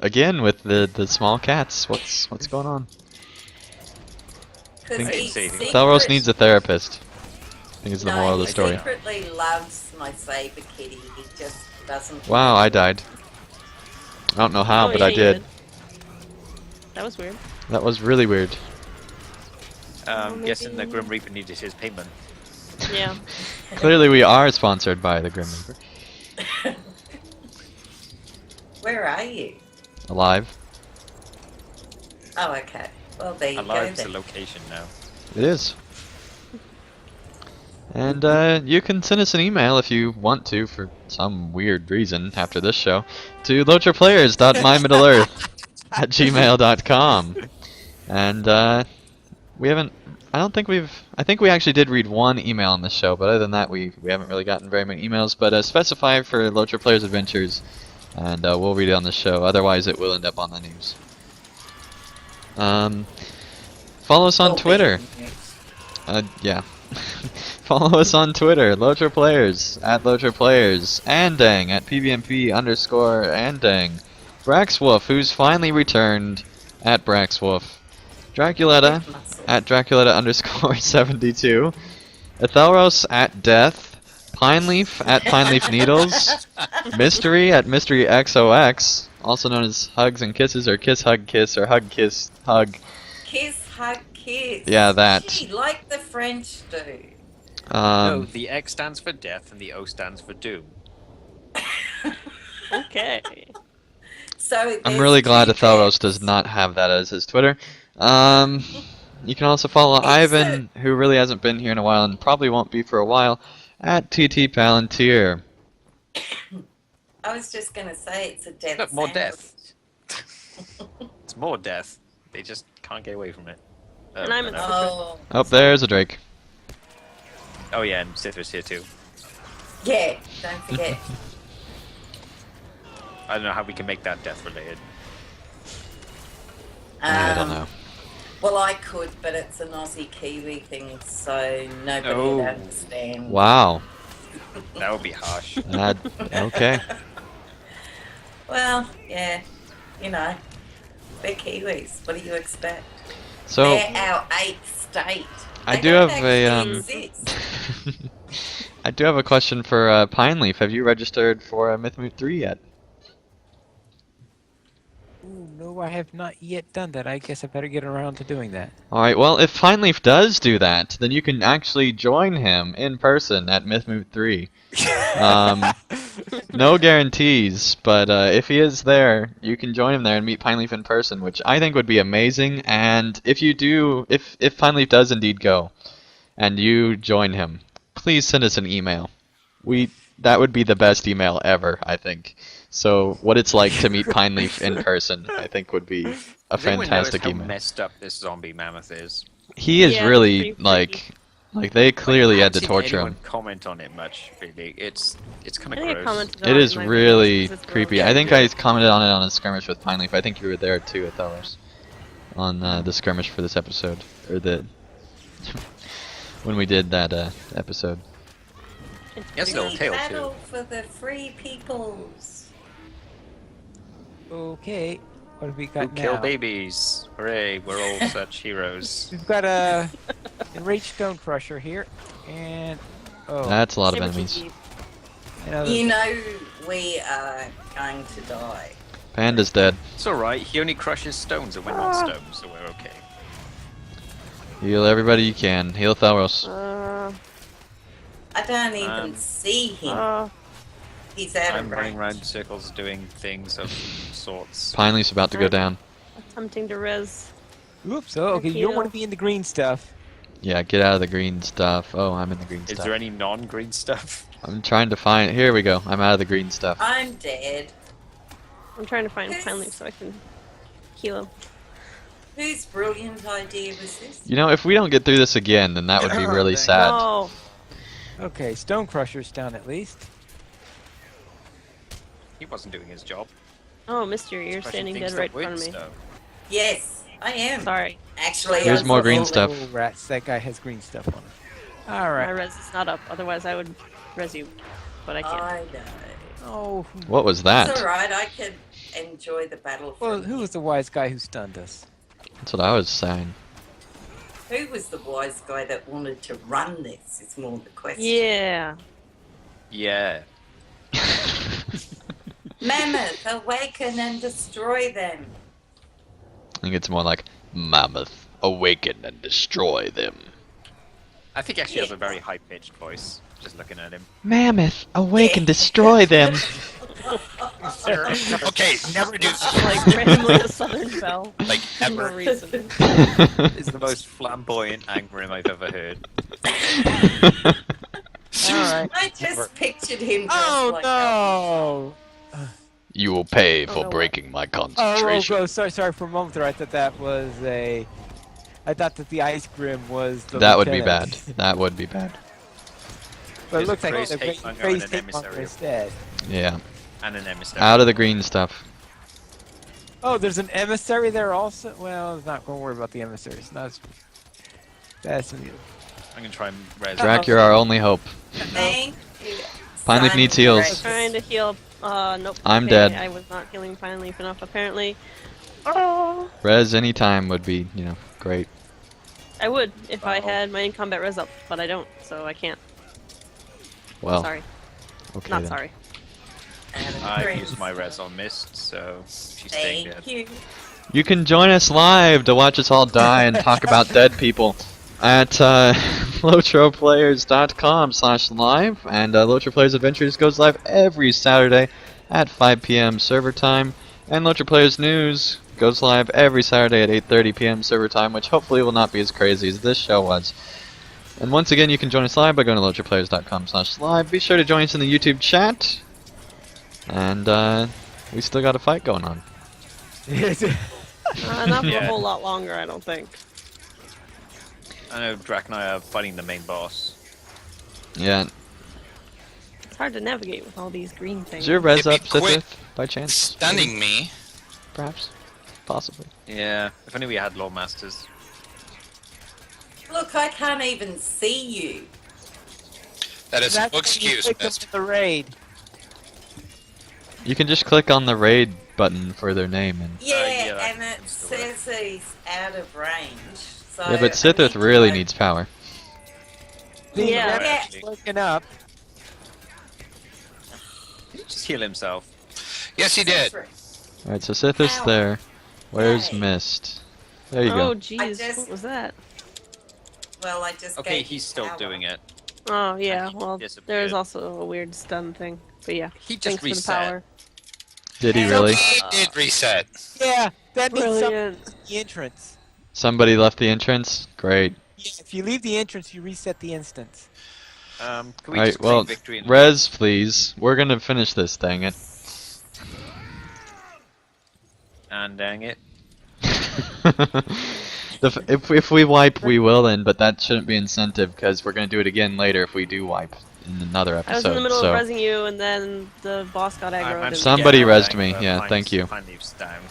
Again, with the small cats. What's going on? Because he Thelros needs a therapist. I think is the moral of the he story. secretly loves my saber kitty. He just doesn't. Wow, I died. I don't know how, Oh, but yeah, I you did. That was weird. That was really weird. Guessing the maybe- Grim Reaper needed his payment. Yeah. Clearly, we are sponsored by the Grim Reaper. Where are you? Alive. Oh, okay. Well, there you Alive's go the then. location now. It is. And you can send us an email if you want to, for some weird reason, after this show, to lotraplayers.mymiddleearth@gmail.com. And we haven't. I think we actually did read one email on this show, but other than that, we haven't really gotten very many emails. But specify for LOTRO Players Adventures, and we'll read it on the show. Otherwise, it will end up on the news. Follow us on Oh, Twitter. Yeah. Follow us on Twitter, LOTRO Players, @LOTRO Players, Andang, @PBMP_Andang, Braxwolf, who's finally returned, @Braxwolf, Draculetta, @Draculetta_72, Ethelros, @Death, Pineleaf, @Pineleaf Needles, Mystery, @MysteryXOX, also known as Hugs and Kisses, or Kiss, Hug, Kiss, or Hug, Kiss, Hug. Kiss, hug, kiss. Yeah, that. Gee, like the French do. No, the X stands for death and the O stands for doom. Okay. So I'm there's really glad two Ethelros deaths. does not have that as his Twitter. You can also follow It's Ivan, who really hasn't been here in a while and probably won't be for a while, @TT Palantir. I was just going to say it's a death Look, more sandwich. death. It's more death. They just can't get away from it. And I'm no, in no. Oh, Oh, there's a Drake. Oh yeah, and Sithra's here too. yeah, don't forget. I don't know how we can make that death related. I don't know. Well, I could, but it's an Aussie Kiwi thing, so nobody Oh. would understand. Wow. That would be harsh. Okay. Well, yeah, you know, they're Kiwis. What do you expect? So They're our eighth state. I They do don't have a actually exist. I do have a question for Pineleaf. Have you registered for Mythmoot 3 yet? Ooh, no, I have not yet done that. I guess I better get around to doing that. Alright, well, if Pineleaf does do that, then you can actually join him in person at Mythmoot 3. No guarantees, but if he is there, you can join him there and meet Pineleaf in person, which I think would be amazing. And if you do, if Pineleaf does indeed go, and you join him, please send us an email. That would be the best email ever, I think. So what it's like to meet Pineleaf in person, I think would be a Has anyone fantastic noticed how email. messed up this zombie mammoth is? He is Yeah, really pretty like they clearly I had to haven't seen torture anyone him. comment on it much, really. It's kind I of think I gross. commented on It is in my really videos, it's creepy. really- I think I commented on it on a skirmish with Pineleaf. I think you were there too, Athelos, on the skirmish for this episode, or the when we did that episode. It's Yes, pretty- little We tail, too. battle for the free peoples. Okay, what have we Who got kill now? babies? Hooray, we're all such heroes. We've got a enraged stone crusher here, and That's a lot of Saber enemies. Chief. another. You know we are going to die. Panda's dead. It's alright, he only crushes stones and we're not stones, so we're okay. Heal everybody you can. Heal Thalros. I don't even Um, see him. He's out I'm of running range. around in circles doing things of sorts. Pineleaf's about to go down. attempting to res. Oops. Oh, okay. You don't want to Heal. be in the green stuff. Yeah, get out of the green stuff. Oh, I'm in the green Is stuff. there any non-green stuff? I'm trying to find. Here we go. I'm out of the green stuff. I'm dead. I'm trying to find Yes. Pineleaf so I can heal him. Whose brilliant idea was this? You know, if we don't get through this again, then that would be really Dang. sad. Oh, Okay, stone crusher's down at least. He wasn't doing his job. oh, Mister, you're Crushing standing things dead right that in front would of me. stone. Yes, I am. Sorry, Actually, Here's I more was- green stuff. Oh, rats. That guy has green stuff on him. All my right. res is not up. Otherwise, I would res you, but I can't. I know. Oh, What was It's that? alright, I can enjoy the battle. well, from who here. was the wise guy who stunned us? That's what I was saying. Who was the wise guy that wanted to run this? Is more the question. Yeah. Yeah. Mammoth, awaken and destroy them. I think it's more like Mammoth, awaken and destroy them. I think he actually has a very high-pitched voice, just looking at him. Mammoth, awake and destroy them. Okay, never do Like randomly a southern belle. like For no ever. reason. It's the most flamboyant Angrim I've ever heard. All right. I just pictured him dressed Oh like Elvis. no! You will pay for no. breaking my Oh, concentration. sorry for a moment there. I thought that was a. I thought that the ice grim was the. That would be bad. lieutenant. That would be bad. But it There's looks a like praise the hate monger praise and an hate monger emissary. instead. Yeah. And an emissary. Out of the green stuff. Oh, there's an emissary there also. Well, I'm not going to worry about the emissaries. That's I'm gonna try and res. Drac, you're our only hope. Thank you. Pineleaf Son needs heals. gracious. Trying to heal. Nope. I'm okay, dead. I was not healing Pineleaf enough, apparently. Oh. Res anytime would be, great. I would if I Wow. had my in-combat res up, but I don't, so I can't. Well, Sorry. okay Not then. sorry. And I Prince. used my res on Mist, so she's staying dead. Thank you. You can join us live to watch us all die and talk about dead people at LOTROplayers.com/live, and LOTRO Players Adventures goes live every Saturday at 5 p.m. server time, and LOTRO Players News goes live every Saturday at 8:30 p.m. server time, which hopefully will not be as crazy as this show was. And once again, you can join us live by going to LOTROplayers.com/live. Be sure to join us in the YouTube chat. And we still got a fight going on. Not for a Yeah. whole lot longer, I don't think. I know Drac and I are fighting the main boss. Yeah. It's hard to navigate with all these green Is things. your res If you up, quit Sithith, by chance? Stunning me. Perhaps. Possibly. Yeah, if only we had Lord Masters. Look, I can't even see you. That is That's no when you excuse, click them Mist. in the raid. You can just click on the raid button for their name and. Yeah, yeah, and it that's the word. says he's out of range. So Yeah, but I Sithith need to really go- needs power. The Yeah. raptor's waking up. Did he just heal himself? Yes, he did. Alright, so Sithith's Ow. there. Where's Yay. Mist? There you Oh, go. jeez, just- what was that? Well, I just Okay, gave he's you still power. doing it. Oh, yeah, he well, disappeared. there's also a weird stun thing. But yeah, He just thanks for the reset. power. Did he And- really? He did reset. Yeah, that means something Brilliant. at the entrance. Somebody left the entrance? Great. Yeah, if you leave the entrance, you reset the instance. Can we Alright, just well, claim victory and res, please. We're gonna finish this, dang it. and dang it. If we wipe, we will then, but that shouldn't be incentive because we're gonna do it again later if we do wipe in another episode. I was in the middle so of rezzing you, and then the boss got aggroed, managed to Somebody get rezzed dang, me, yeah, Pine- thank you. Pine Leaf's down.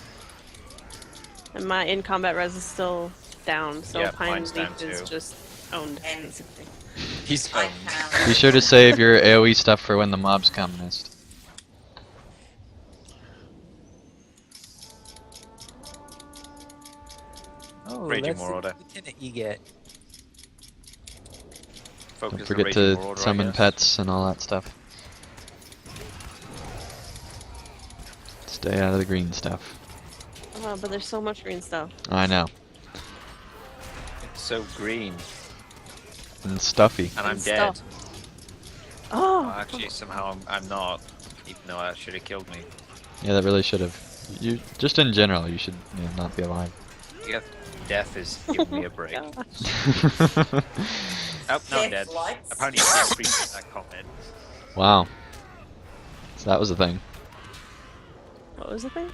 and my in-combat res is still down, so Yeah, Pine mine's down Leaf is too. just owned, And- basically. He's I home. can't. be sure to save your AoE stuff for when the mobs come, Mist. Oh, Raging that's the Marauder. lieutenant you get. Focus Don't the forget Raging to Marauder, I summon guess. pets and all that stuff. Stay out of the green stuff. Oh, but there's so much green stuff. I know. It's so green, And stuffy. and I'm And dead. stuff. Oh! Well, actually, somehow I'm not, even though that should have killed me. Yeah, that really should have. You just in general, you should not be alive. Yeah, death is giving me a break. Gosh. Oh, no, I'm dead. Death likes- Apparently, I didn't read that comment. Wow. So that was the thing. What was the thing?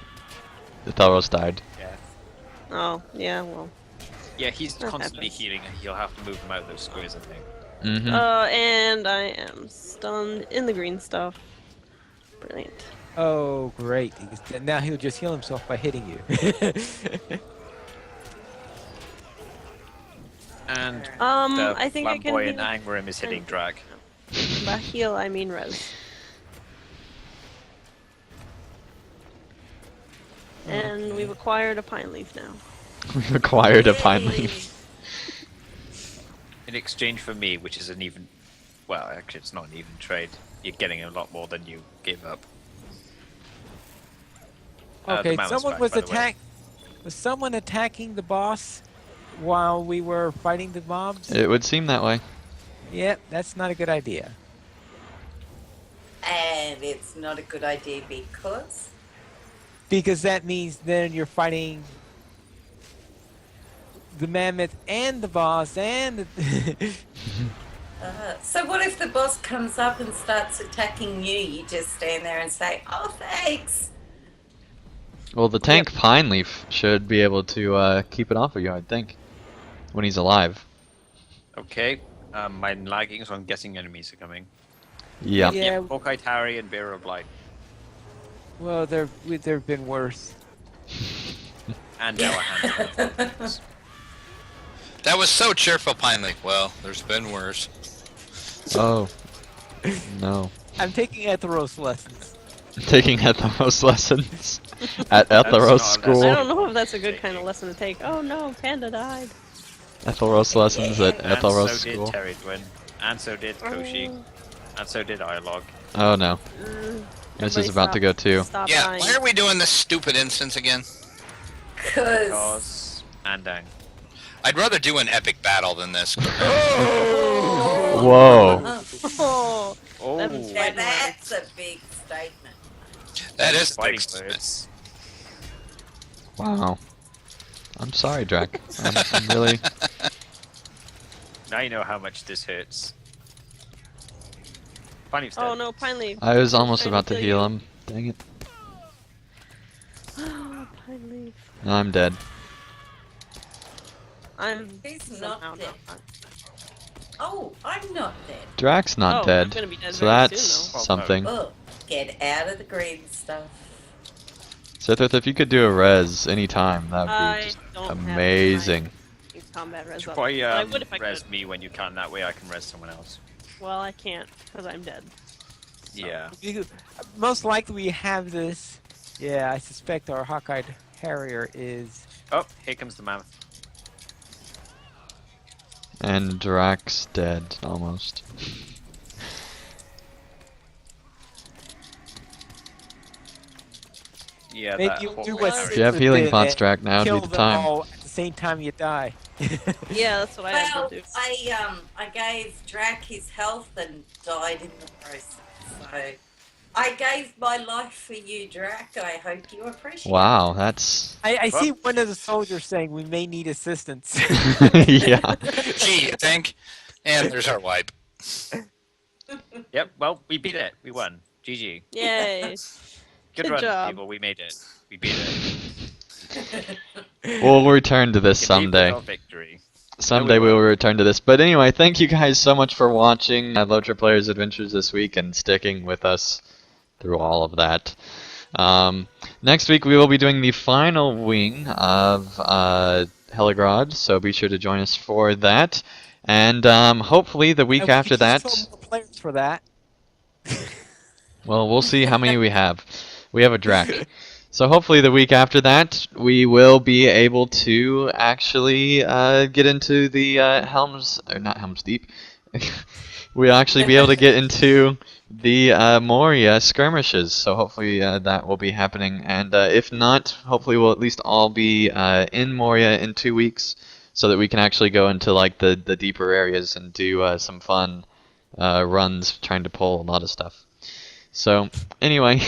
The Thalros died. Death. Oh, yeah, well. Yeah, he's That constantly happens. healing, and he'll have to move him out of those squares, I think. Mm-hmm. And I am stunned in the green stuff. Brilliant. Oh, great. Now he'll just heal himself by hitting you. And I the think I can flamboyant heal. Angrim is hitting drag. By heal, I mean res. And we've acquired a pine leaf now. We've acquired a pine Yay. leaf. In exchange for me, which is an even... Well, actually, it's not an even trade. You're getting a lot more than you gave up. The Okay, mammoth's someone back, was by the way. Was someone attacking the boss while we were fighting the mobs? It would seem that way. Yep, that's not a good idea. And it's not a good idea because Because that means then you're fighting the mammoth and the boss and the so what if the boss comes up and starts attacking you? You just stand there and say, "Oh, thanks." Well, the tank pine leaf should be able to keep it off of you, I'd think, when he's alive. Okay, I'm lagging, so I'm guessing enemies are coming. Yeah. Yeah. Hawkeye Tarry and Bearer of Light. Well, there've been worse. And our hand. That was so cheerful, Pine Leaf. Well, there's been worse. Oh. No. I'm taking Etheros lessons. Taking Etheros lessons at Etheros not a school. I don't know if that's a good kind of lesson to take. Oh no, Panda died. Etheros lessons at And Etheros so did school. Terry Twin. And so did Koshi. And so did Iolog. Oh no. This is Everybody about to go too. Stop Yeah, dying. why are we doing this stupid instance again? Because Because... Andang. I'd rather do an epic battle than this. Whoa. Oh, Oh, that was now fighting that's a big statement. That is fighting big. words. Wow. I'm sorry, Drac. I'm really. Now you know how much this hurts. Funny Oh no, Pine Leaf. I was almost Trying to about to kill heal you. him. Dang it. Pine leaf. I'm dead. I'm He's somehow not dead. not. Oh, I'm not dead. Drax not Oh, I'm dead. gonna be dead So very that's soon, though. something. Oh, get out of the green stuff. Sithith, if you could do a res anytime, that would be I just don't amazing. have combat res up. Try But I would if I res could. me when you can. That way I can res someone else. Well, I can't because I'm dead. Yeah. Most likely we have this. Yeah, I suspect our Hawkeye Harrier is. Oh, here comes the mammoth. And Drax dead, almost. Yeah, Maybe that you whole do what area. If you have healing did pots, and Drax, now would kill be the them time. all at the same time you die. Yeah, that's what I had Well, to do. I gave Drac his health and died in the process. So I gave my life for you, Drac. I hope you appreciate Wow, it. that's... I see one of the soldiers saying we may need assistance. yeah. Gee, you think? And there's our wipe. Yep. Well, we beat it. We won. GG. Yay! Good Good run, job. people. We made it. We beat it. We'll return to this Can leave with someday. our victory. Someday we will return to this. But anyway, thank you guys so much for watching LOTRO Players Adventures this week and sticking with us through all of that. Next week we will be doing the final wing of Heligrod, so be sure to join us for that. And hopefully the week And we after could that... use some more players for that. Well, we'll see how many we have. We have a Drac. So hopefully the week after that, we will be able to actually get into the Helms, or not Helms Deep. We'll actually be able to get into the Moria skirmishes. So hopefully that will be happening. And if not, hopefully we'll at least all be in Moria in 2 weeks, so that we can actually go into like the deeper areas and do some fun runs, trying to pull a lot of stuff. So anyway.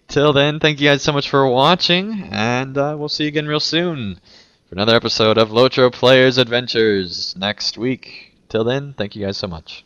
Till then, thank you guys so much for watching, and we'll see you again real soon for another episode of LOTRO Players Adventures next week. Till then, thank you guys so much.